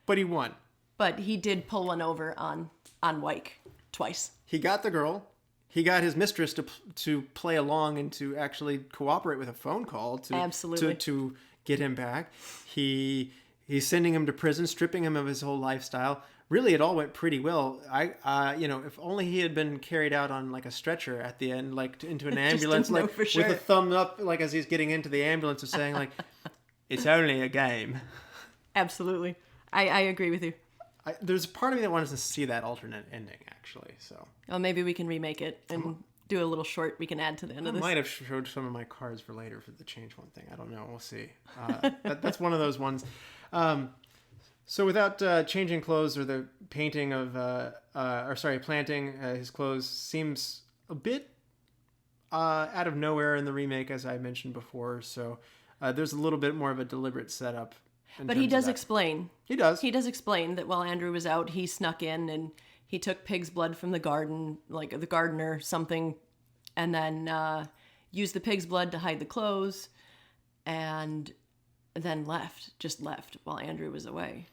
But he won. But he did pull one over on Wyke twice. He got the girl. He got his mistress to play along and to actually cooperate with a phone call to get him back. He's sending him to prison, stripping him of his whole lifestyle. Really, it all went pretty well. If only he had been carried out on like a stretcher at the end, like into an ambulance, like with a thumb up, like as he's getting into the ambulance, and saying like, "It's only a game." Absolutely, I agree with you. There's a part of me that wants to see that alternate ending, actually. So, maybe we can remake it and do a little short we can add to the end of this. I might have showed some of my cards for later for the change one thing. I don't know. We'll see. That's one of those ones. So without changing clothes or the painting of, planting his clothes seems a bit out of nowhere in the remake, as I mentioned before. So there's a little bit more of a deliberate setup. But he does explain. He does. He does explain that while Andrew was out, he snuck in and he took pig's blood from the garden, like the gardener, something, and then used the pig's blood to hide the clothes, and then left while Andrew was away.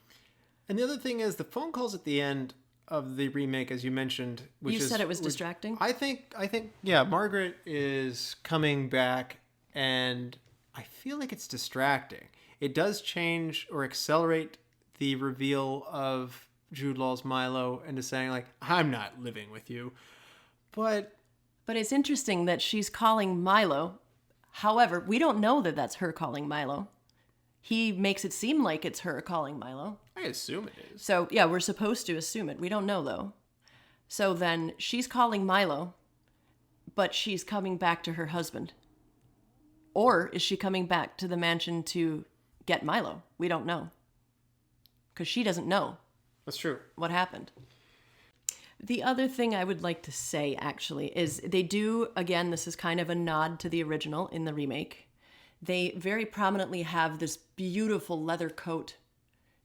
And the other thing is the phone calls at the end of the remake, as you mentioned. You said it was distracting? I think, yeah, Margaret is coming back, and I feel like it's distracting. It does change or accelerate the reveal of Jude Law's Milo into saying, like, "I'm not living with you." But it's interesting that she's calling Milo. However, we don't know that that's her calling Milo. He makes it seem like it's her calling Milo. I assume it is. So, yeah, we're supposed to assume it. We don't know, though. So then she's calling Milo, but she's coming back to her husband. Or is she coming back to the mansion to get Milo? We don't know. Because she doesn't know. That's true. What happened. The other thing I would like to say, actually, is they do, again, this is kind of a nod to the original in the remake. They very prominently have this beautiful leather coat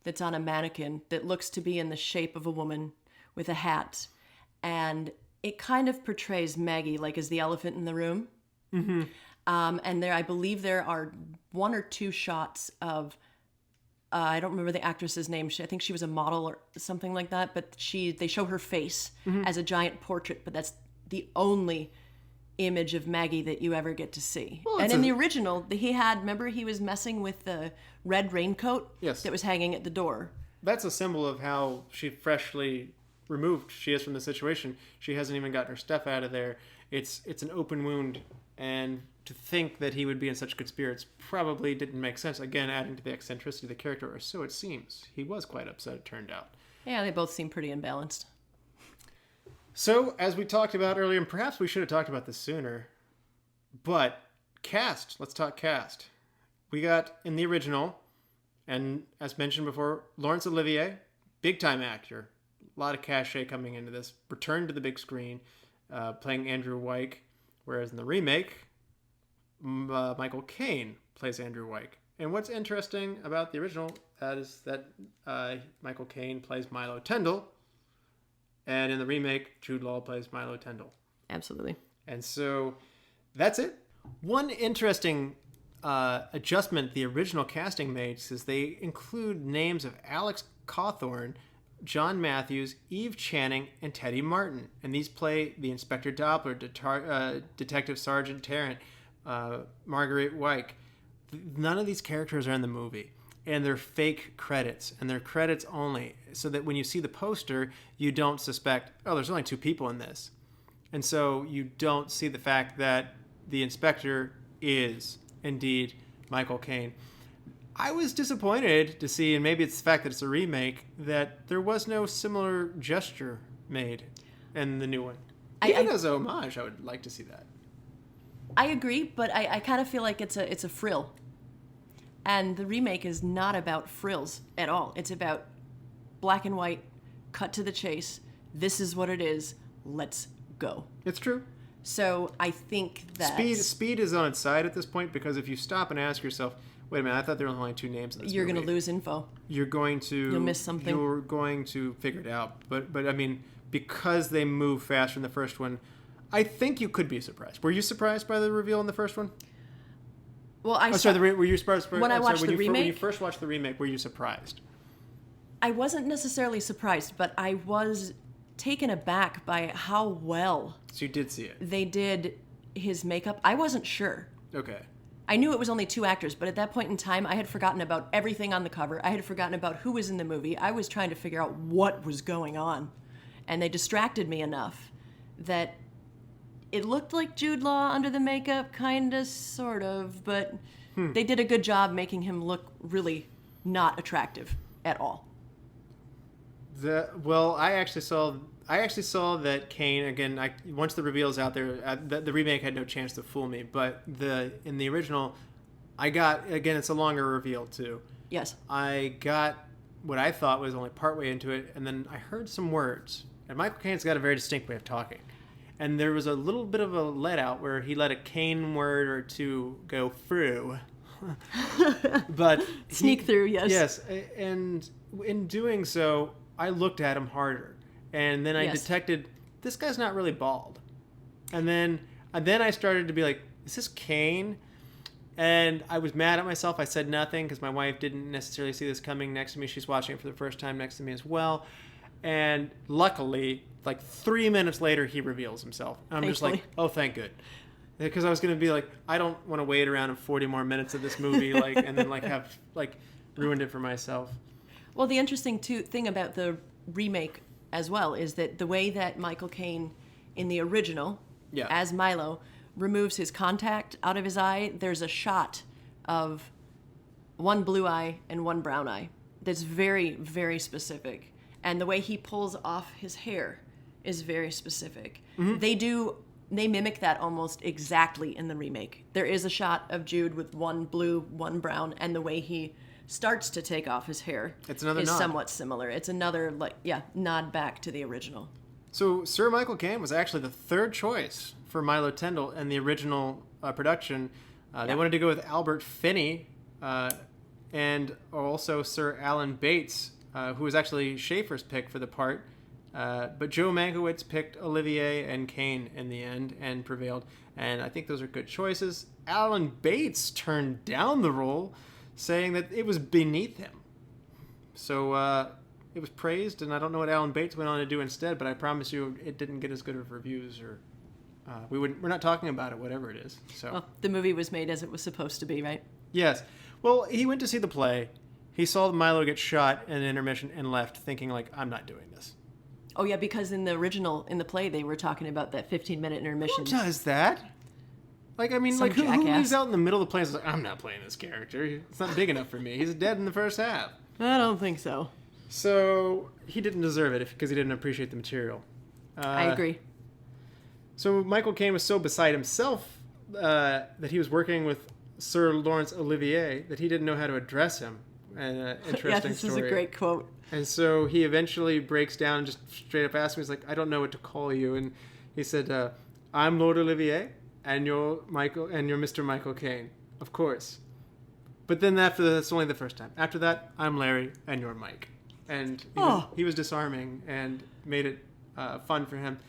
that's on a mannequin that looks to be in the shape of a woman with a hat. And it kind of portrays Maggie like as the elephant in the room. Mm-hmm. And I believe there are one or two shots of, I don't remember the actress's name. I think she was a model or something like that. But they show her face as a giant portrait. But that's the only image of Maggie that you ever get to see. Well, and in the original, remember he was messing with the red raincoat Yes. that was hanging at the door. That's a symbol of how she freshly removed she is from the situation. She hasn't even gotten her stuff out of there. It's an open wound, and to think that he would be in such good spirits probably didn't make sense. Again, adding to the eccentricity of the character, or so it seems. He was quite upset, it turned out. Yeah, they both seem pretty imbalanced. So, as we talked about earlier, and perhaps we should have talked about this sooner, but cast. Let's talk cast. We got, in the original, and as mentioned before, Laurence Olivier, big-time actor. A lot of cachet coming into this. Returned to the big screen, playing Andrew Wyke, whereas in the remake, Michael Caine plays Andrew Wyke. And what's interesting about the original is that Michael Caine plays Milo Tindall, and in the remake, Jude Law plays Milo Tindall. Absolutely. And so that's it. One interesting adjustment the original casting makes is they include names of Alex Cawthorne, John Matthews, Eve Channing, and Teddy Martin. And these play the Inspector Doppler, Detective Sergeant Tarrant, Marguerite Wyke. None of these characters are in the movie. And they're fake credits. And they're credits only. So that when you see the poster, you don't suspect, oh, there's only 2 people in this. And so you don't see the fact that the inspector is indeed Michael Caine. I was disappointed to see, and maybe it's the fact that it's a remake, that there was no similar gesture made in the new one. Even as a homage, I would like to see that. I agree, but I kind of feel like it's a frill. And the remake is not about frills at all. It's about black and white, cut to the chase. This is what it is. Let's go. It's true. So I think that speed is on its side at this point, because if you stop and ask yourself, wait a minute, I thought there were only 2 names in this you're movie. going to lose info. You'll miss something. You're going to figure it out. But I mean, because they move faster in the first one, I think you could be surprised. Were you surprised by the reveal in the first one? Well, were you surprised? When I watched the remake? When you first watched the remake, were you surprised? I wasn't necessarily surprised, but I was taken aback by how well So you did see it. they did his makeup. I wasn't sure. Okay. I knew it was only 2 actors, but at that point in time, I had forgotten about everything on the cover. I had forgotten about who was in the movie. I was trying to figure out what was going on. And they distracted me enough that it looked like Jude Law under the makeup, kind of, sort of, but they did a good job making him look really not attractive at all. I actually saw that Caine, again, once the reveal's out there, the remake had no chance to fool me, but in the original, it's a longer reveal too. Yes. I got what I thought was only partway into it, and then I heard some words. And Michael Caine's got a very distinct way of talking. And there was a little bit of a let out where he let a Caine word or 2 go through. But Sneak through, yes. Yes, and in doing so, I looked at him harder. And then I detected, this guy's not really bald. And then I started to be like, is this Caine? And I was mad at myself. I said nothing because my wife didn't necessarily see this coming next to me. She's watching it for the first time next to me as well. And luckily, like 3 minutes later, he reveals himself. And I'm just like, oh, thank good. Because I was going to be like, I don't want to wait around 40 more minutes of this movie, and then have ruined it for myself. Well, the interesting thing about the remake as well is that the way that Michael Caine in the original, as Milo, removes his contact out of his eye, there's a shot of one blue eye and one brown eye that's very, very specific. And the way he pulls off his hair is very specific. Mm-hmm. They mimic that almost exactly in the remake. There is a shot of Jude with one blue, one brown, and the way he starts to take off his hair is somewhat similar. It's another nod back to the original. So Sir Michael Caine was actually the 3rd choice for Milo Tindall in the original production. They wanted to go with Albert Finney and also Sir Alan Bates, who was actually Schaefer's pick for the part. But Joe Mankiewicz picked Olivier and Caine in the end and prevailed. And I think those are good choices. Alan Bates turned down the role, saying that it was beneath him. So it was praised, and I don't know what Alan Bates went on to do instead, but I promise you it didn't get as good of reviews, or we're not talking about it, whatever it is. So Well, the movie was made as it was supposed to be, right? yes. Well, he went to see the play. He saw Milo get shot in an intermission and left, thinking like, I'm not doing this. Oh yeah, because in the play, they were talking about that 15-minute intermission. Who does that? Like, I mean, Some like, who jackass. leaves out in the middle of the play and is like, I'm not playing this character. It's not big enough for me. He's dead in the first half. I don't think so. So he didn't deserve it because he didn't appreciate the material. I agree. So Michael Caine was so beside himself that he was working with Sir Laurence Olivier that he didn't know how to address him. And interesting Yeah, this story. is a great quote. And so he eventually breaks down and just straight up asks me, he's like, I don't know what to call you. And he said, I'm Lord Olivier, and you're Michael, and you're Mr. Michael Caine, of course. But then that's only the first time. After that, I'm Larry, and you're Mike. And he was disarming and made it fun for him.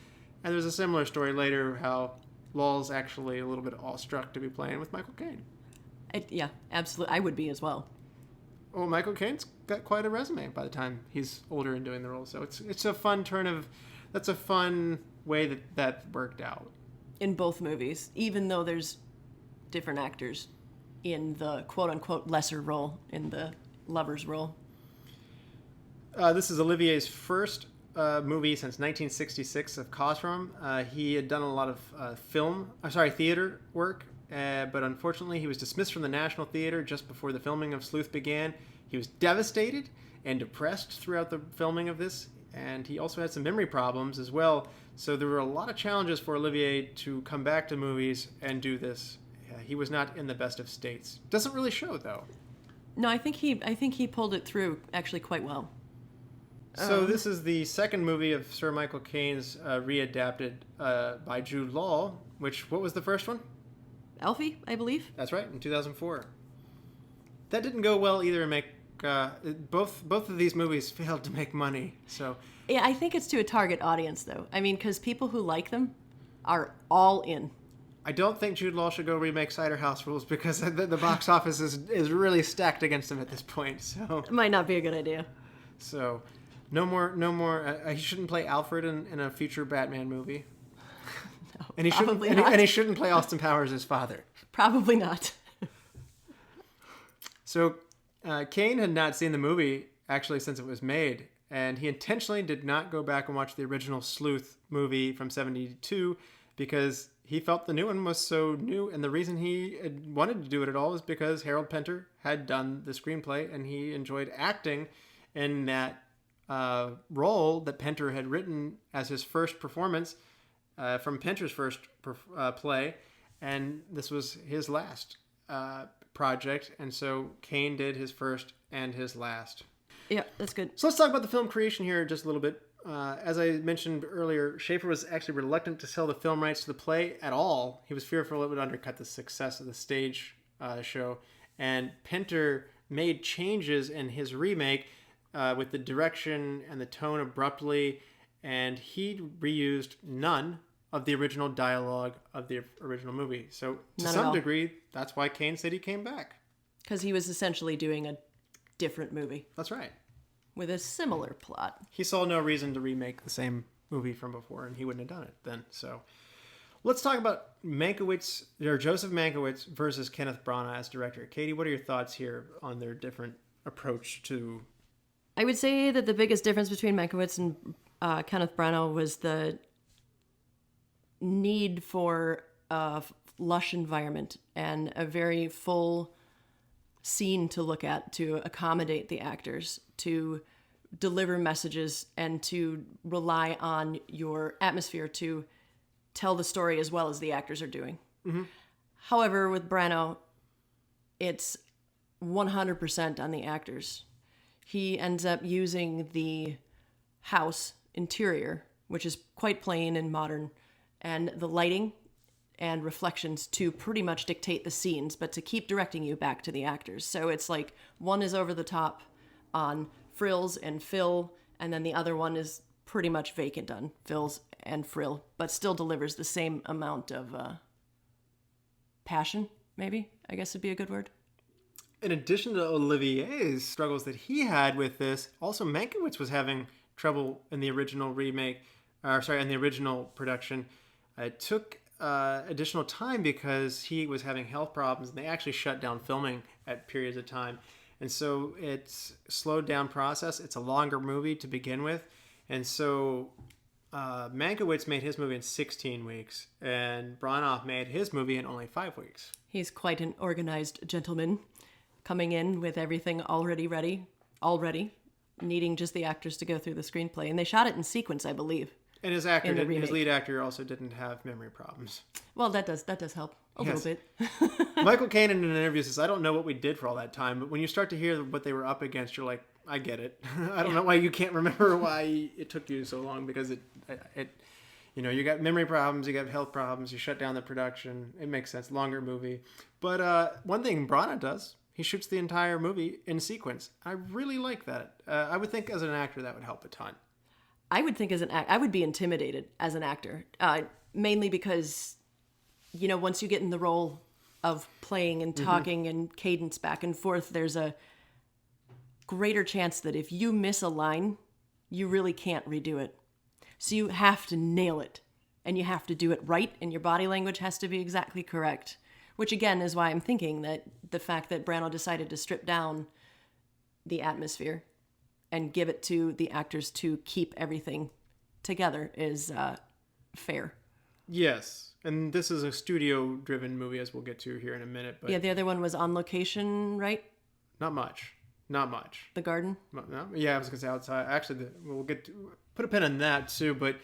And there's a similar story later how Law's actually a little bit awestruck to be playing with Michael Caine. Yeah, absolutely. I would be as well. Oh, Michael Caine's got quite a resume by the time he's older and doing the role. So it's a fun that's a fun way that worked out. In both movies, even though there's different actors in the quote-unquote lesser role, in the lover's role. This is Olivier's first movie since 1966 of cause for him. He had done a lot of theater work. But unfortunately, he was dismissed from the National Theater just before the filming of Sleuth began. He was devastated and depressed throughout the filming of this, and he also had some memory problems as well. So there were a lot of challenges for Olivier to come back to movies and do this. He was not in the best of states. Doesn't really show, though. No, I think he pulled it through actually quite well. So this is the second movie of Sir Michael Caine's readapted by Jude Law. What was the first one? Alfie, I believe. That's right, in 2004. That didn't go well either. Both of these movies failed to make money. So Yeah, I think it's to a target audience, though. I mean, because people who like them are all in. I don't think Jude Law should go remake Cider House Rules because the box office is really stacked against him at this point. So It might not be a good idea. So no more. He shouldn't play Alfred in a future Batman movie. No, And he shouldn't. probably not. And he shouldn't play Austin Powers as father. Probably not. So, Caine had not seen the movie actually since it was made, and he intentionally did not go back and watch the original Sleuth movie from '72 because he felt the new one was so new, and the reason he had wanted to do it at all was because Harold Pinter had done the screenplay, and he enjoyed acting in that role that Pinter had written as his first performance from Pinter's first play, and this was his last project, and so Caine did his first and his last. Yeah, that's good. So let's talk about the film creation here just a little bit. As I mentioned earlier, Schaefer was actually reluctant to sell the film rights to the play at all. He was fearful it would undercut the success of the stage show, and Pinter made changes in his remake with the direction and the tone abruptly, and he reused none of the original dialogue of the original movie. So to Not at some all. degree, that's why Caine said he came back. Because he was essentially doing a different movie That's right. with a similar plot. He saw no reason to remake the same movie from before, and he wouldn't have done it then. So let's talk about Joseph Mankiewicz versus Kenneth Branagh as director. Katie, what are your thoughts here on their different approach to... I would say that the biggest difference between Mankiewicz and Kenneth Branagh was the need for a lush environment and a very full scene to look at to accommodate the actors, to deliver messages, and to rely on your atmosphere to tell the story as well as the actors are doing. Mm-hmm. However, with Branagh, it's 100% on the actors. He ends up using the house interior, which is quite plain and modern, and the lighting and reflections to pretty much dictate the scenes, but to keep directing you back to the actors. So it's like one is over the top on frills and fill, and then the other one is pretty much vacant on fills and frill, but still delivers the same amount of passion, maybe, I guess would be a good word. In addition to Olivier's struggles that he had with this, also Mankiewicz was having trouble in the original in the original production. It took additional time because he was having health problems, and they actually shut down filming at periods of time. And so it's slowed down process. It's a longer movie to begin with. And so Mankiewicz made his movie in 16 weeks, and Branagh made his movie in only 5 weeks. He's quite an organized gentleman, coming in with everything already ready, needing just the actors to go through the screenplay. And they shot it in sequence, I believe. And his lead actor also didn't have memory problems. Well, that does help a little bit. Michael Caine in an interview says, "I don't know what we did for all that time, but when you start to hear what they were up against, you're like, I get it. I don't know why you can't remember why it took you so long, because it you got memory problems, you got health problems, you shut down the production. It makes sense. Longer movie. But one thing Branagh does, he shoots the entire movie in sequence. I really like that. I would think as an actor that would help a ton. I would think I would be intimidated as an actor, mainly because, once you get in the role of playing and talking and cadence back and forth, there's a greater chance that if you miss a line, you really can't redo it. So you have to nail it, and you have to do it right, and your body language has to be exactly correct, which again is why I'm thinking that the fact that Branagh decided to strip down the atmosphere and give it to the actors to keep everything together is fair. Yes, and this is a studio-driven movie, as we'll get to here in a minute. But yeah, the other one was on location, right? Not much. The garden? No? Yeah, I was going to say outside. Actually, we'll get to put a pin on that too. But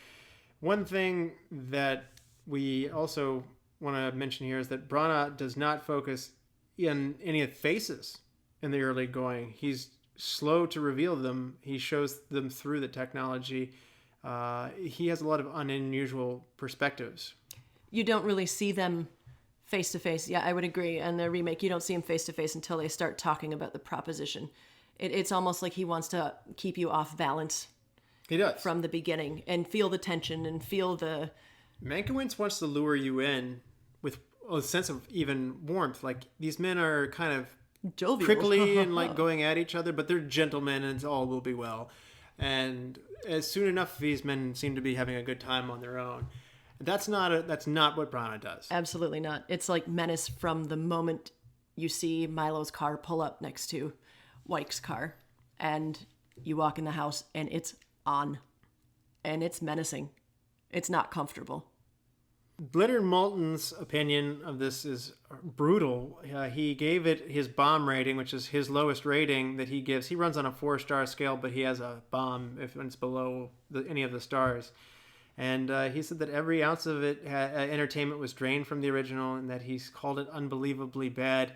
one thing that we also want to mention here is that Branagh does not focus in any of the faces in the early going. He's slow to reveal them. He shows them through the technology. He has a lot of unusual perspectives. You don't really see them face to face. Yeah, I would agree. And the remake, you don't see them face to face until they start talking about the proposition. It's almost like he wants to keep you off balance. He does. From the beginning, and feel the tension and feel the... Mankiewicz wants to lure you in with a sense of even warmth. Like, these men are kind of jovial, prickly and like going at each other, but they're gentlemen and all will be well. And as soon enough, these men seem to be having a good time on their own. That's not what Branagh does. Absolutely not. It's like menace from the moment you see Milo's car pull up next to Wyke's car, and you walk in the house and it's on, and it's menacing. It's not comfortable. Leonard Maltin's opinion of this is brutal. He gave it his bomb rating, which is his lowest rating that he gives. He runs on a 4-star scale, but he has a bomb if it's below any of the stars. And he said that every ounce of it entertainment was drained from the original, and that he's called it unbelievably bad.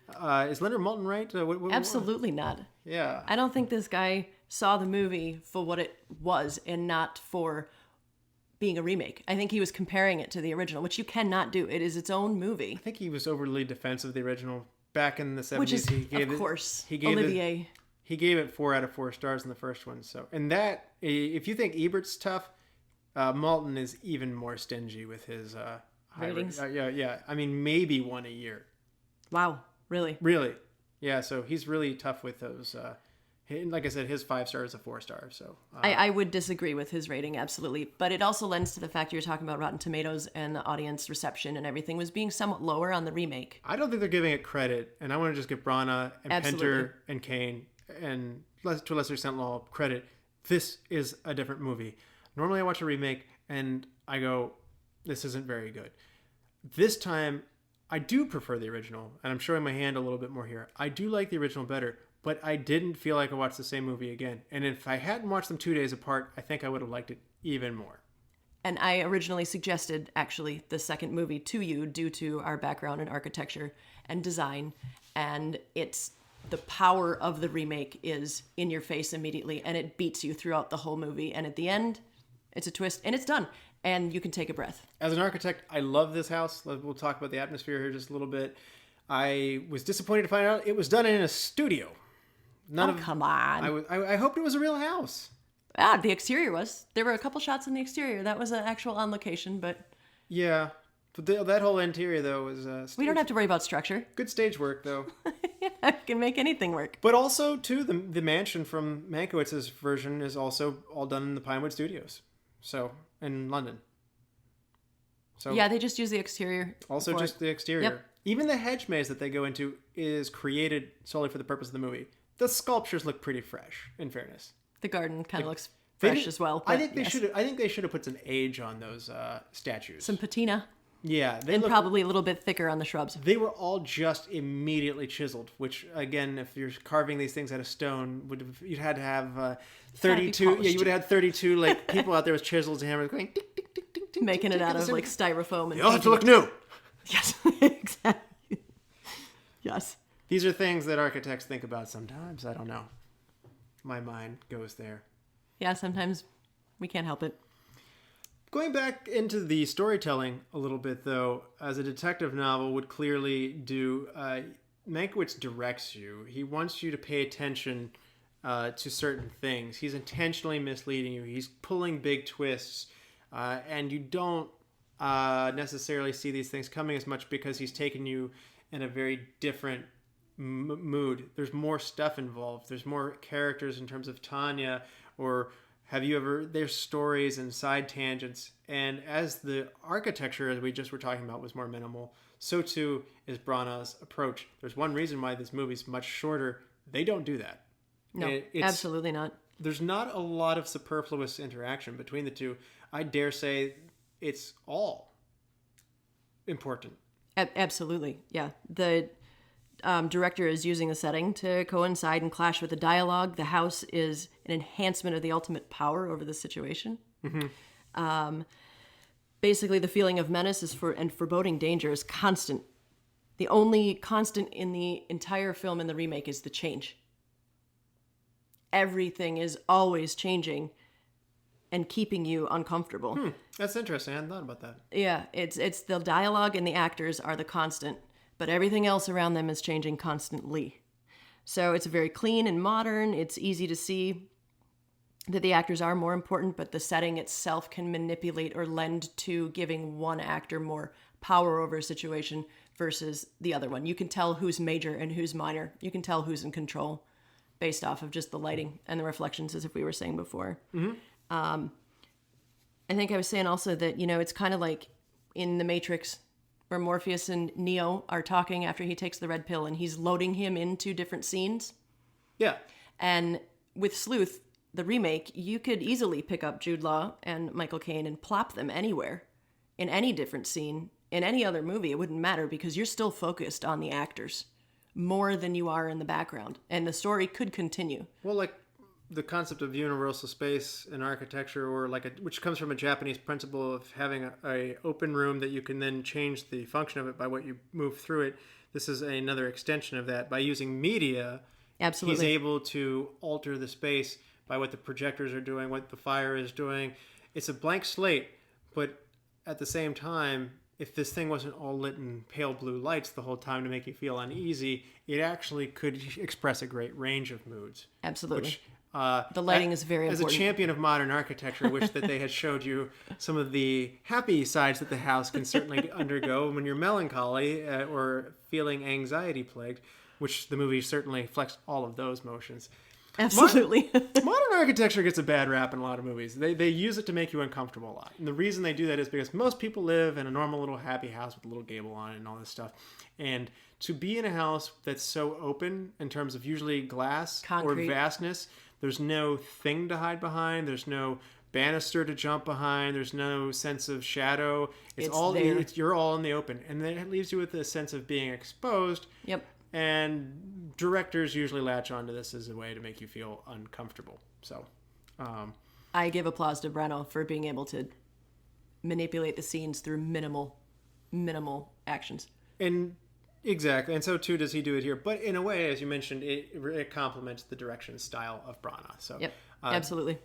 Is Leonard Maltin right? Absolutely not. Yeah. I don't think this guy saw the movie for what it was and not for being a remake. I think he was comparing it to the original, which you cannot do. It is its own movie. I think he was overly defensive of the original. Back in the 70s, which is, of course, Olivier. He gave it 4 out of 4 stars in the first one. So, and that, if you think Ebert's tough, Maltin is even more stingy with his ratings. Yeah. I mean, maybe 1 a year. Wow. Really? Really. Yeah, so he's really tough with those. Like I said, his 5 star is a 4 star. So I would disagree with his rating, absolutely. But it also lends to the fact you're talking about Rotten Tomatoes and the audience reception and everything was being somewhat lower on the remake. I don't think they're giving it credit. And I want to just give Branagh and Pinter and Caine and to a lesser extent Law credit. This is a different movie. Normally I watch a remake and I go, this isn't very good. This time, I do prefer the original, and I'm showing my hand a little bit more here. I do like the original better, but I didn't feel like I watched the same movie again. And if I hadn't watched them 2 days apart, I think I would have liked it even more. And I originally suggested, actually, the second movie to you due to our background in architecture and design. And it's the power of the remake is in your face immediately, and it beats you throughout the whole movie. And at the end, it's a twist, and it's done. And you can take a breath. As an architect, I love this house. We'll talk about the atmosphere here just a little bit. I was disappointed to find out it was done in a studio. Come on. I hoped it was a real house. The exterior was. There were a couple shots in the exterior. That was an actual on location, but... Yeah. But that whole interior, though, was... we don't have to worry about structure. Good stage work, though. I can make anything work. But also, too, the mansion from Mankiewicz's version is also all done in the Pinewood Studios. So... in London. So yeah, they just use the exterior. also for just it. the exterior. Yep. Even the hedge maze that they go into is created solely for the purpose of the movie. The sculptures look pretty fresh, in fairness. The garden kind of looks They fresh did- as well. I but think they yes. should. I think they should have put some age on those statues. Some patina yeah, they and look. probably a little bit thicker on the shrubs. They were all just immediately chiseled. Which, again, if you're carving these things out of stone, you'd had to have 32. Yeah, polished. you would have had 32 like people out there with chisels and hammers going. Tick, tick, tick, tick, tick, Making tick, it tick, out of tick, like styrofoam. And They all have to painting look it. new. Yes, exactly. Yes. These are things that architects think about sometimes. I don't know. My mind goes there. Yeah, sometimes we can't help it. Going back into the storytelling a little bit, though, as a detective novel would clearly do, Mankiewicz directs you. He wants you to pay attention to certain things. He's intentionally misleading you. He's pulling big twists, and you don't necessarily see these things coming as much because he's taken you in a very different mood. There's more stuff involved. There's more characters in terms of Tanya, or have you ever, there's stories and side tangents. And as the architecture, as we just were talking about, was more minimal, so too is Branagh's approach. There's one reason why this movie's much shorter. They don't do that. No, It's- absolutely not. There's not a lot of superfluous interaction between the two. I dare say it's all important. Absolutely, yeah. The director is using the setting to coincide and clash with the dialogue. The house is an enhancement of the ultimate power over the situation. Basically, the feeling of menace and foreboding danger is constant. The only constant in the entire film and the remake is the change. Everything is always changing and keeping you uncomfortable. That's interesting. I hadn't thought about that. Yeah, it's the dialogue and the actors are the constant, but everything else around them is changing constantly. So it's very clean and modern. It's easy to see that the actors are more important, but the setting itself can manipulate or lend to giving one actor more power over a situation versus the other one. You can tell who's major and who's minor. You can tell who's in control based off of just the lighting and the reflections, as if we were saying before. I think I was saying also that, it's kind of like in The Matrix where Morpheus and Neo are talking after he takes the red pill and he's loading him into different scenes. Yeah. And with Sleuth, the remake, you could easily pick up Jude Law and Michael Caine and plop them anywhere in any different scene. In any other movie, it wouldn't matter because you're still focused on the actors more than you are in the background. And the story could continue. Well, like the concept of universal space in architecture, or which comes from a Japanese principle of having a open room that you can then change the function of it by what you move through it. This is another extension of that. By using media, Absolutely. he's able to alter the space by what the projectors are doing, what the fire is doing. It's a blank slate, but at the same time, if this thing wasn't all lit in pale blue lights the whole time to make you feel uneasy, it actually could express a great range of moods. Absolutely. Which, the lighting is very important. As a champion of modern architecture, I wish that they had showed you some of the happy sides that the house can certainly undergo when you're melancholy or feeling anxiety plagued, which the movie certainly flexed all of those motions. Absolutely. Modern architecture gets a bad rap in a lot of movies. They use it to make you uncomfortable a lot. And the reason they do that is because most people live in a normal little happy house with a little gable on it and all this stuff. And to be in a house that's so open in terms of usually glass Concrete. or vastness, there's no thing to hide behind. There's no banister to jump behind. There's no sense of shadow. It's there. You're all in the open. And then it leaves you with a sense of being exposed. Yep. And directors usually latch onto this as a way to make you feel uncomfortable. So, I give applause to Branagh for being able to manipulate the scenes through minimal actions. and exactly, and so too does he do it here. But in a way, as you mentioned, it complements the direction and style of Branagh. So, Yep. Absolutely.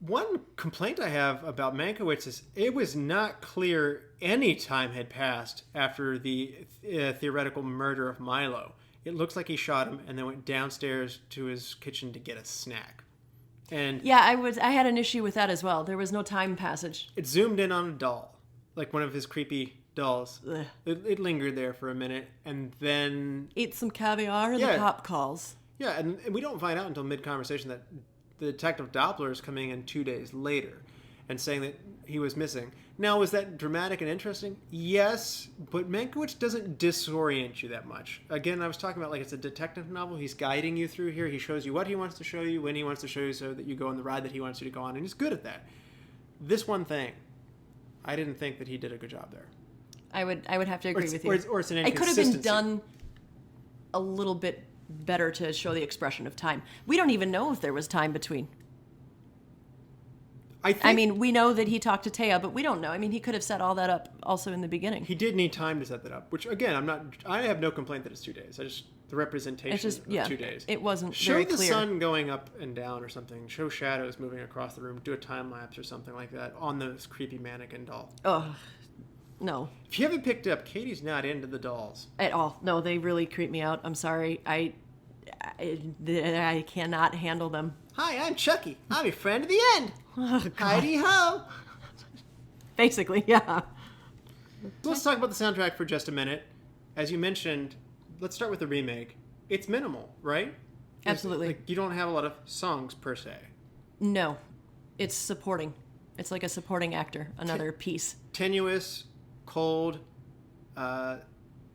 One complaint I have about Mankiewicz is it was not clear any time had passed after the theoretical murder of Milo. It looks like he shot him and then went downstairs to his kitchen to get a snack. And Yeah, I had an issue with that as well. There was no time passage. it zoomed in on a doll, like one of his creepy dolls. Ugh. It lingered there for a minute, and then Eat some caviar and Yeah. the cop calls. yeah, and we don't find out until mid-conversation that the detective Doppler is coming in 2 days later. and saying that he was missing. Now, was that dramatic and interesting? Yes, but Mankiewicz doesn't disorient you that much. Again, I was talking about like it's a detective novel. He's guiding you through here. He shows you what he wants to show you, when he wants to show you, so that you go on the ride that he wants you to go on, and he's good at that. This one thing, I didn't think that he did a good job there. I would have to agree with you. Or it's an inconsistency. It could have been done a little bit better to show the expression of time. We don't even know if there was time between. I mean, we know that he talked to Taya, but we don't know. I mean, he could have set all that up also in the beginning. He did need time to set that up, which again, I have no complaint that it's 2 days. The representation of 2 days. It wasn't Show very the clear. sun going up and down or something. Show shadows moving across the room. Do a time lapse or something like that on this creepy mannequin doll. Oh, no. If you haven't picked up, Katie's not into the dolls. At all. No, they really creep me out. I'm sorry. I cannot handle them. Hi, I'm Chucky. I'm your friend at the end. Oh, Heidi ho. Basically, yeah. Let's talk about the soundtrack for just a minute. As you mentioned, let's start with the remake. It's minimal, right? Absolutely. Like, you don't have a lot of songs per se. No. It's supporting. It's like a supporting actor, another piece. Tenuous, cold, not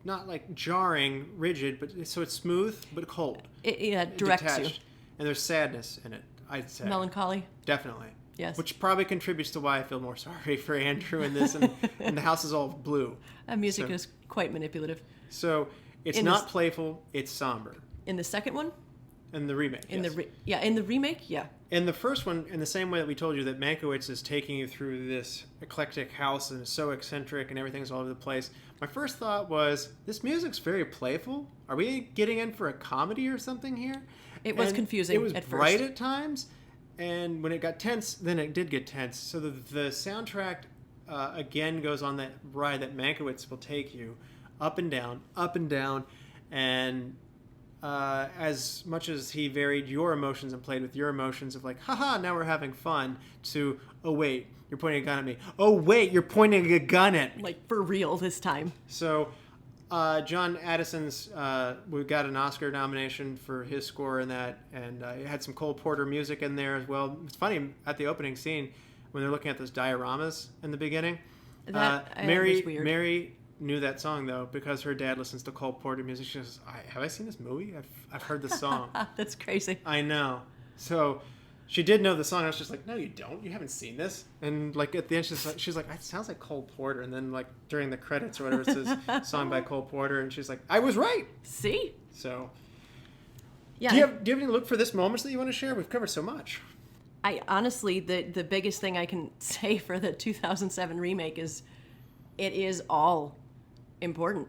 like jarring, rigid, but so it's smooth but cold. It directs detached. you. And there's sadness in it, I'd say. Melancholy. Definitely. Yes. Which probably contributes to why I feel more sorry for Andrew in this, and the house is all blue. Music is quite manipulative. So it's not playful, it's somber. In the second one? In the remake, in the remake, yeah. In the first one, in the same way that we told you that Mankiewicz is taking you through this eclectic house and is so eccentric and everything's all over the place, my first thought was, this music's very playful. Are we getting in for a comedy or something here? It was confusing at first. It was bright at times, and when it got tense, then it did get tense. So the soundtrack, again, goes on that ride that Mankiewicz will take you up and down, and as much as he varied your emotions and played with your emotions of like, haha, now we're having fun, to, oh wait, you're pointing a gun at me. Oh wait, you're pointing a gun at me. Like, for real this time. So, John Addison's, we got an Oscar nomination for his score in that, and it had some Cole Porter music in there as well. It's funny, at the opening scene, when they're looking at those dioramas in the beginning, was weird. Mary knew that song, though, because her dad listens to Cole Porter music. She goes, have I seen this movie? I've heard this song. That's crazy. I know. So she did know the song. I was just like, no, you don't. You haven't seen this. And like at the end, she's like, it sounds like Cole Porter. And then like during the credits or whatever, it says song by Cole Porter. And she's like, I was right. See? So yeah. Do you have any look for this moments that you want to share? We've covered so much. I honestly, the biggest thing I can say for the 2007 remake is it is all important.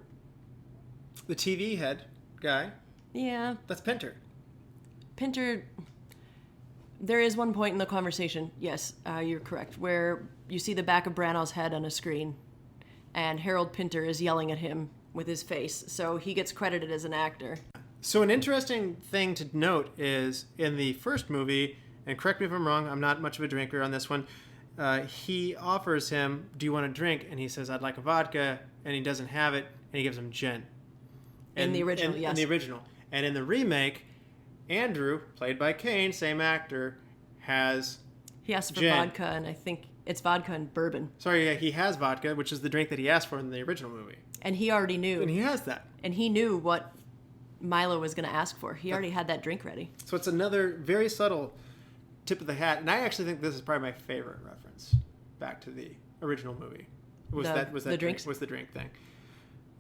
The TV head guy. Yeah. That's Pinter. There is one point in the conversation, yes, you're correct, where you see the back of Branagh's head on a screen, and Harold Pinter is yelling at him with his face, so he gets credited as an actor. So an interesting thing to note is, in the first movie, and correct me if I'm wrong, I'm not much of a drinker on this one, he offers him, do you want a drink? And he says, I'd like a vodka, and he doesn't have it, and he gives him gin. In the original, yes. In the original. And in the remake, Andrew, played by Caine, same actor, He asked for gin. vodka, and I think it's vodka and bourbon. Sorry, yeah, he has vodka, which is the drink that he asked for in the original movie. And he already knew. And he has that. And he knew what Milo was going to ask for. He already had that drink ready. So it's another very subtle tip of the hat. And I actually think this is probably my favorite reference back to the original movie. Was the drink thing.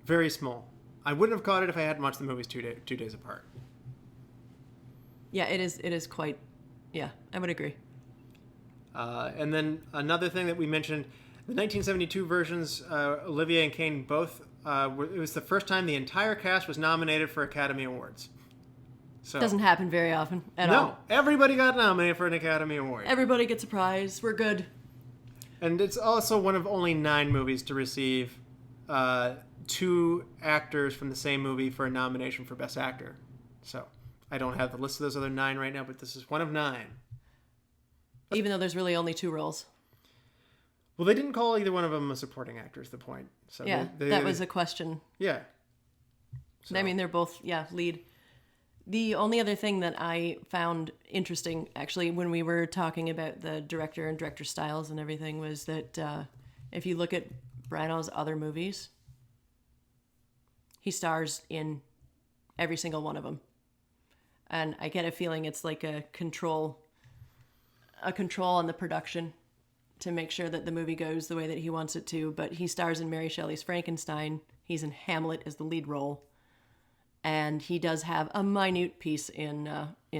Very small. I wouldn't have caught it if I hadn't watched the movies 2 days apart. Yeah, it is quite... Yeah, I would agree. And then another thing that we mentioned, the 1972 versions, Olivier and Caine both, it was the first time the entire cast was nominated for Academy Awards. So Doesn't happen very often at all. No, everybody got nominated for an Academy Award. Everybody gets a prize. We're good. And it's also one of only 9 movies to receive 2 actors from the same movie for a nomination for Best Actor. So I don't have the list of those other 9 right now, but this is one of 9. Even though there's really only 2 roles. Well, they didn't call either one of them a supporting actor is the point. So yeah, that was a question. Yeah. So. I mean, they're both, lead. The only other thing that I found interesting, actually, when we were talking about the director and director styles and everything, was that if you look at Branagh's other movies, he stars in every single one of them. And I get a feeling it's like a control on the production to make sure that the movie goes the way that he wants it to. But he stars in Mary Shelley's Frankenstein. He's in Hamlet as the lead role. And he does have a minute piece in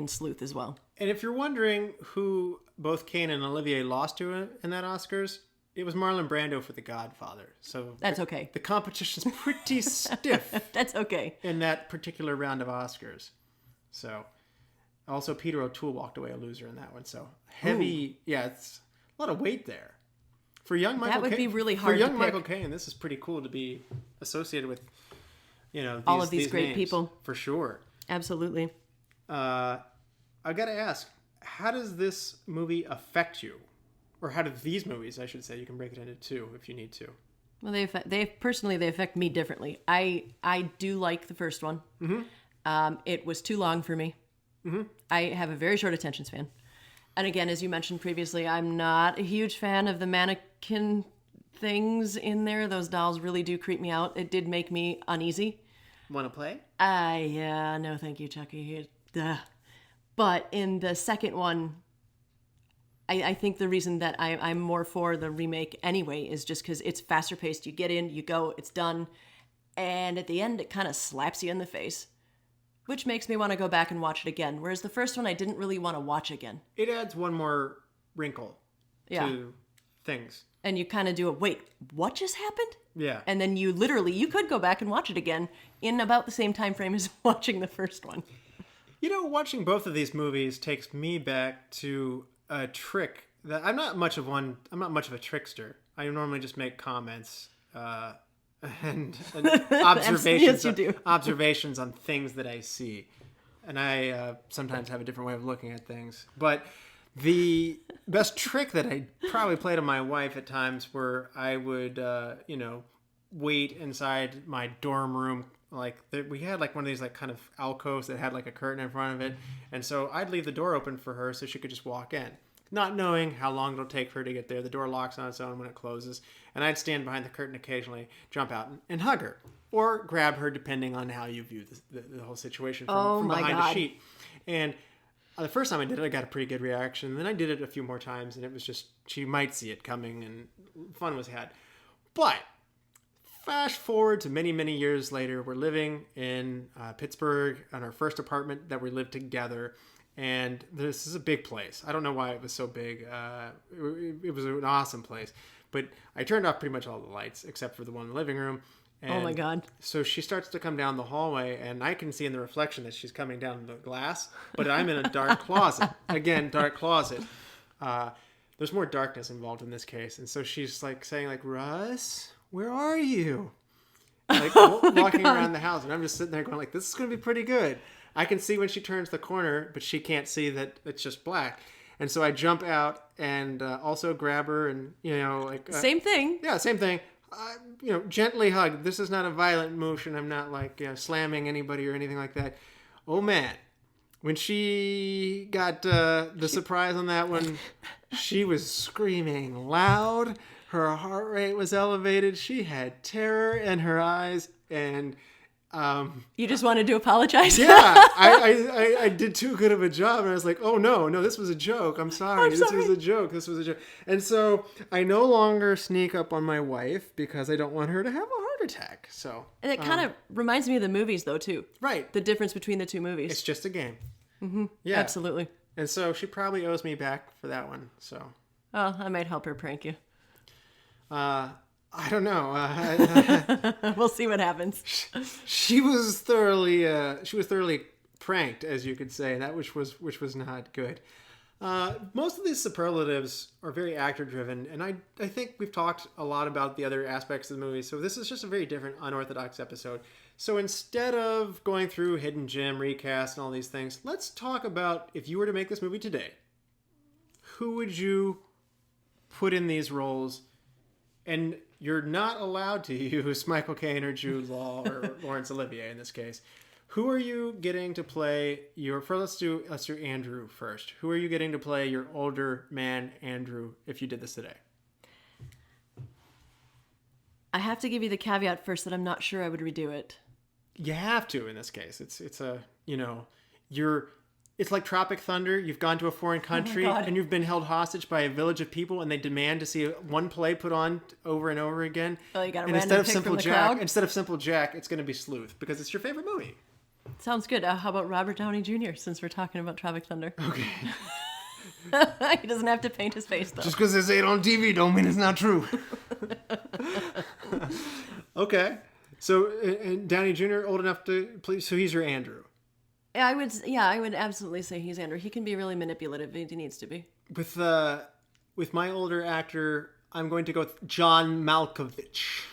Sleuth as well. And if you're wondering who both Caine and Olivier lost to in that Oscars, it was Marlon Brando for The Godfather. So that's okay. The competition's pretty stiff. That's okay. In that particular round of Oscars. So, also Peter O'Toole walked away a loser in that one. So heavy, yeah, it's a lot of weight there. For young Michael Caine, that would be really hard to pick. Michael Caine, this is pretty cool to be associated with, all of these great names, people. for sure. Absolutely. I got to ask, how does this movie affect you? Or how do these movies, I should say, you can break it into two if you need to. Well, they affect me differently. I do like the first one. Mm-hmm. It was too long for me. Mm-hmm. I have a very short attention span. And again, as you mentioned previously, I'm not a huge fan of the mannequin things in there. Those dolls really do creep me out. It did make me uneasy. Want to play? Yeah, no thank you, Chucky. But in the second one, I think the reason that I'm more for the remake anyway is just because it's faster paced. You get in, you go, it's done. And at the end, it kind of slaps you in the face, which makes me want to go back and watch it again. Whereas the first one, I didn't really want to watch again. It adds one more wrinkle to things. And you kind of do wait, what just happened? Yeah. And then you could go back and watch it again in about the same time frame as watching the first one. Watching both of these movies takes me back to a trick that I'm not much of a trickster. I normally just make comments and observations. Yes, you do. Observations on things that I see, and I sometimes have a different way of looking at things. But the best trick that I probably played on my wife at times, where I would wait inside my dorm room. We had one of these kind of alcoves that had a curtain in front of it. And so I'd leave the door open for her so she could just walk in, not knowing how long it'll take for her to get there. The door locks on its own when it closes. And I'd stand behind the curtain occasionally, jump out and hug her or grab her, depending on how you view the whole situation from behind a sheet. And the first time I did it, I got a pretty good reaction. Then I did it a few more times, and it was just, she might see it coming, and fun was had. But fast forward to many, many years later, we're living in Pittsburgh on our first apartment that we lived together. And this is a big place. I don't know why it was so big. It was an awesome place. But I turned off pretty much all the lights except for the one in the living room. And oh my God. So she starts to come down the hallway, and I can see in the reflection that she's coming down the glass, but I'm in a dark closet. Again, dark closet. There's more darkness involved in this case. And so she's saying Russ, where are you? Walking around the house, and I'm just sitting there going this is going to be pretty good. I can see when she turns the corner, but she can't see that it's just black. And so I jump out and also grab her, and same thing. Yeah, same thing. Gently hug. This is not a violent motion. I'm not slamming anybody or anything like that. Oh man, when she got the surprise on that one, she was screaming loud. Her heart rate was elevated. She had terror in her eyes, and you just wanted to apologize. Yeah, I did too good of a job, and I was like, oh no, this was a joke. I'm sorry. This was a joke. And so I no longer sneak up on my wife because I don't want her to have a heart attack. So, and it kind of reminds me of the movies though too. Right. The difference between the two movies. It's just a game. Mm-hmm. Yeah, absolutely. And so she probably owes me back for that one. So. Oh, I might help her prank you. I don't know. We'll see what happens. She was thoroughly pranked, as you could say, that which was not good. Most of these superlatives are very actor driven, and I think we've talked a lot about the other aspects of the movie. So this is just a very different, unorthodox episode. So instead of going through hidden gem, recast, and all these things, let's talk about if you were to make this movie today, who would you put in these roles? And you're not allowed to use Michael Caine or Jude Law or Laurence Olivier in this case. Who are you getting to play let's do Andrew first. Who are you getting to play your older man, Andrew, if you did this today? I have to give you the caveat first that I'm not sure I would redo it. You have to in this case. It's like Tropic Thunder. You've gone to a foreign country and you've been held hostage by a village of people, and they demand to see one play put on over and over again. Oh, you got a and random pick from the crowd? Instead of Simple Jack, it's going to be Sleuth because it's your favorite movie. Sounds good. How about Robert Downey Jr., since we're talking about Tropic Thunder? Okay. He doesn't have to paint his face, though. Just because they say it on TV don't mean it's not true. Okay. So, and Downey Jr. old enough to play, so he's your Andrew. I would absolutely say he's Andrew. He can be really manipulative if he needs to be. With my older actor, I'm going to go with John Malkovich.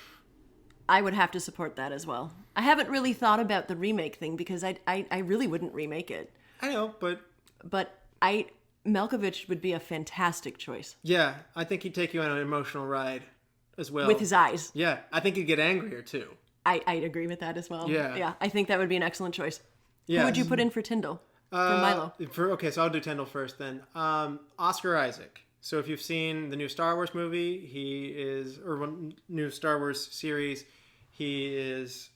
I would have to support that as well. I haven't really thought about the remake thing because I really wouldn't remake it. I know, but Malkovich would be a fantastic choice. Yeah, I think he'd take you on an emotional ride as well. With his eyes. Yeah, I think he'd get angrier too. I'd agree with that as well. Yeah. I think that would be an excellent choice. Yeah. Who would you put in for Tyndall? For Milo? So I'll do Tyndall first then. Oscar Isaac. So if you've seen the new Star Wars movie, new Star Wars series, he is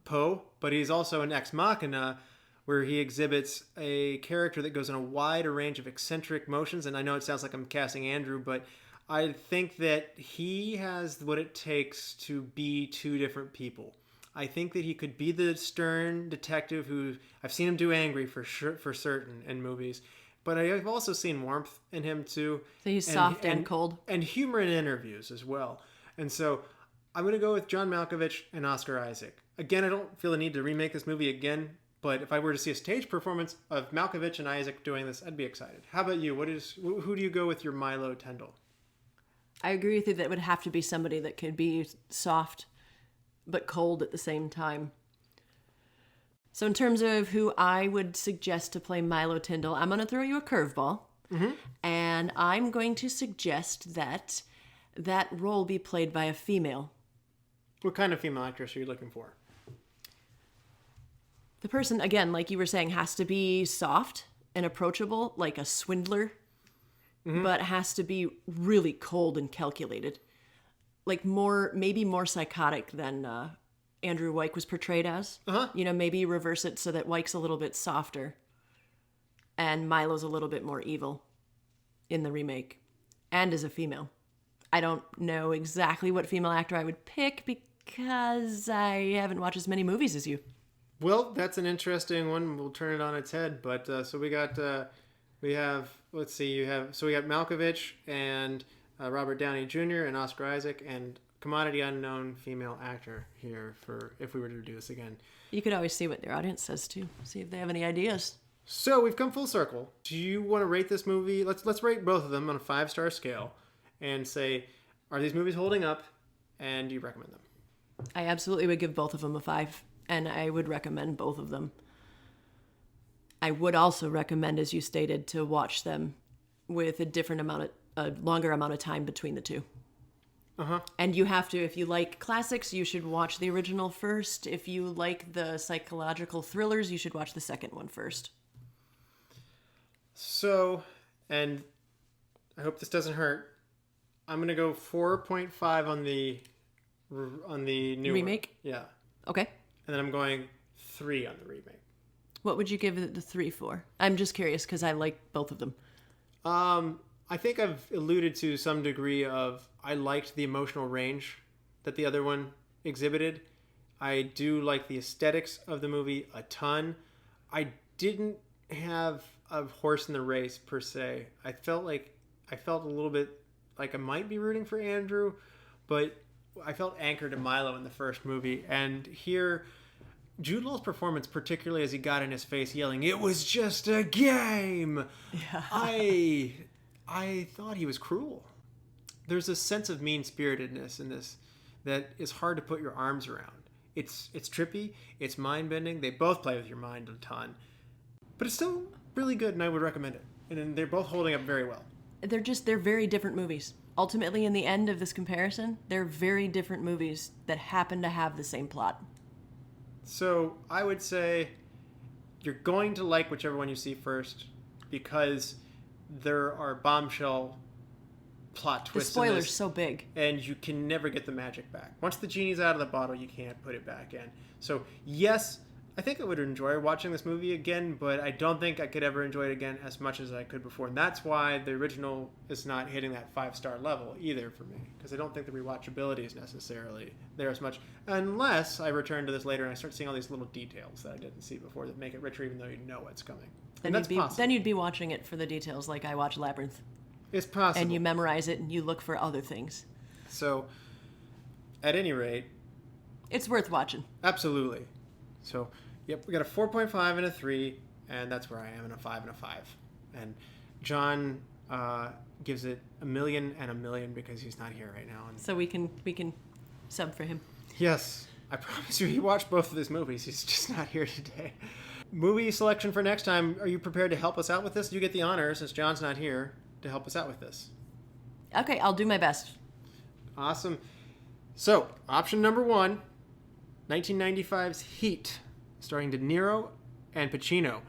Poe, but he's also an Ex Machina, where he exhibits a character that goes in a wide range of eccentric motions. And I know it sounds like I'm casting Andrew, but I think that he has what it takes to be two different people. I think that he could be the stern detective who I've seen him do angry for certain in movies, but I've also seen warmth in him too. So he's soft and cold. And humor in interviews as well. And so I'm going to go with John Malkovich and Oscar Isaac. Again, I don't feel the need to remake this movie again, but if I were to see a stage performance of Malkovich and Isaac doing this, I'd be excited. How about you? Who do you go with your Milo Tyndall? I agree with you that it would have to be somebody that could be soft but cold at the same time. So in terms of who I would suggest to play Milo Tyndall, I'm going to throw you a curveball. Mm-hmm. And I'm going to suggest that role be played by a female. What kind of female actress are you looking for? The person, again, like you were saying, has to be soft and approachable, like a swindler, but has to be really cold and calculated. Like maybe more psychotic than Andrew Wyke was portrayed as. Uh-huh. Maybe reverse it so that Wyke's a little bit softer and Milo's a little bit more evil in the remake, and as a female. I don't know exactly what female actor I would pick because I haven't watched as many movies as you. Well, that's an interesting one. We'll turn it on its head. But so we got Malkovich and Robert Downey Jr. and Oscar Isaac and commodity unknown female actor here for if we were to do this again. You could always see what their audience says too. See if they have any ideas. So we've come full circle. Do you want to rate this movie? Let's rate both of them on a 5-star scale and say, are these movies holding up and do you recommend them? I absolutely would give both of them a 5, and I would recommend both of them. I would also recommend, as you stated, to watch them with a longer amount of time between the two. Uh-huh. And you have to, if you like classics, you should watch the original first. If you like the psychological thrillers, you should watch the second one first. So, and I hope this doesn't hurt, I'm going to go 4.5 on the new remake? One. Yeah. Okay. And then I'm going 3 on the remake. What would you give it the 3 for? I'm just curious because I like both of them. I think I've alluded to some degree of I liked the emotional range that the other one exhibited. I do like the aesthetics of the movie a ton. I didn't have a horse in the race per se. I felt a little bit like I might be rooting for Andrew, but I felt anchored to Milo in the first movie. And here, Jude Law's performance, particularly as he got in his face yelling, "It was just a game!" Yeah. I thought he was cruel. There's a sense of mean-spiritedness in this that is hard to put your arms around. It's trippy, it's mind-bending. They both play with your mind a ton. But it's still really good, and I would recommend it. And they're both holding up very well. They're very different movies. Ultimately, in the end of this comparison, they're very different movies that happen to have the same plot. So I would say you're going to like whichever one you see first because there are bombshell plot The twists. spoiler's so big. And you can never get the magic back. Once the genie's out of the bottle, you can't put it back in. So, yes, I think I would enjoy watching this movie again, but I don't think I could ever enjoy it again as much as I could before. And that's why the original is not hitting that 5-star level either for me, because I don't think the rewatchability is necessarily there as much, unless I return to this later and I start seeing all these little details that I didn't see before that make it richer even though you know what's coming. And that's possible. Then you'd be watching it for the details like I watch Labyrinth. It's possible. And you memorize it and you look for other things. So, at any rate... It's worth watching. Absolutely. So, yep, we got a 4.5 and a 3, and that's where I am in a 5 and a 5. And John gives it 1,000,000 and 1,000,000 because he's not here right now. And so we can sub for him. Yes, I promise you he watched both of these movies. He's just not here today. Movie selection for next time. Are you prepared to help us out with this? You get the honor, since John's not here, to help us out with this. Okay, I'll do my best. Awesome. So, option number 1, 1995's Heat, starring De Niro and Pacino.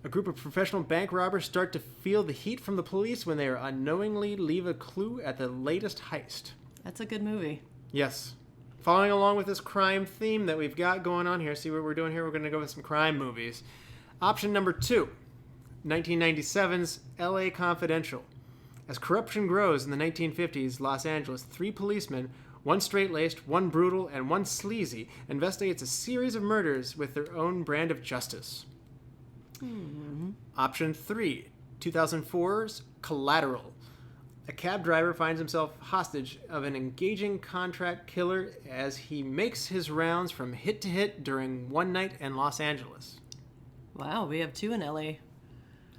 A group of professional bank robbers start to feel the heat from the police when they are unknowingly leave a clue at the latest heist. That's a good movie. Yes. Following along with this crime theme that we've got going on here, see what we're doing here? We're going to go with some crime movies. Option number 2, 1997's L.A. Confidential. As corruption grows in the 1950s Los Angeles, 3 policemen, one straight-laced, one brutal, and one sleazy, investigates a series of murders with their own brand of justice. Option 3, 2004's Collateral. A cab driver finds himself hostage of an engaging contract killer as he makes his rounds from hit to hit during one night in Los Angeles. Wow, we have 2 in LA.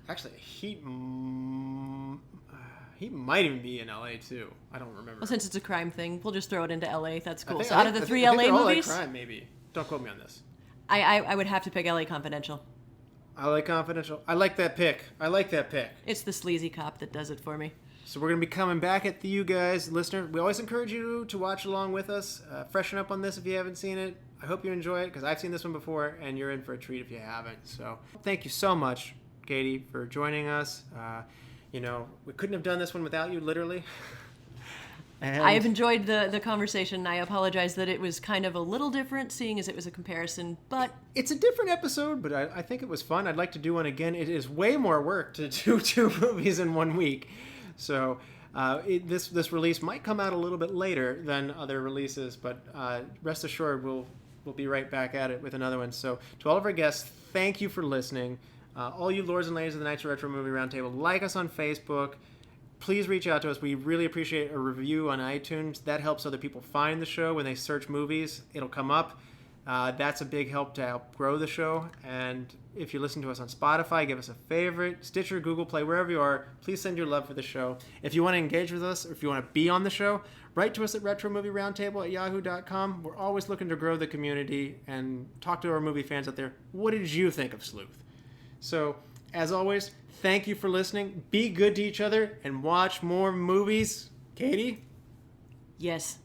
Actually, Heat might even be in LA too. I don't remember. Well, since it's a crime thing, we'll just throw it into LA. That's cool. Think, so out of the 3 I LA think movies, all like crime, maybe. Don't quote me on this. I would have to pick LA Confidential. LA Confidential. I like that pick. It's the sleazy cop that does it for me. So we're going to be coming back at you guys, listeners. We always encourage you to watch along with us. Freshen up on this if you haven't seen it. I hope you enjoy it because I've seen this one before, and you're in for a treat if you haven't. So thank you so much, Katie, for joining us. We couldn't have done this one without you, literally. And I have enjoyed the conversation. I apologize that it was kind of a little different, seeing as it was a comparison, but... It's a different episode, but I think it was fun. I'd like to do one again. It is way more work to do 2 movies in 1 week. So this release might come out a little bit later than other releases, but rest assured we'll be right back at it with another one. So to all of our guests, thank you for listening. All you lords and ladies of the Knights of Retro Movie Roundtable, like us on Facebook. Please reach out to us. We really appreciate a review on iTunes. That helps other people find the show. When they search movies, it'll come up. That's a big help to help grow the show. And if you listen to us on Spotify, give us a favorite. Stitcher, Google Play, wherever you are, please send your love for the show. If you want to engage with us, or if you want to be on the show, write to us at retromovieroundtable@yahoo.com. We're always looking to grow the community and talk to our movie fans out there. What did you think of Sleuth? So, as always, thank you for listening. Be good to each other and watch more movies. Katie? Yes.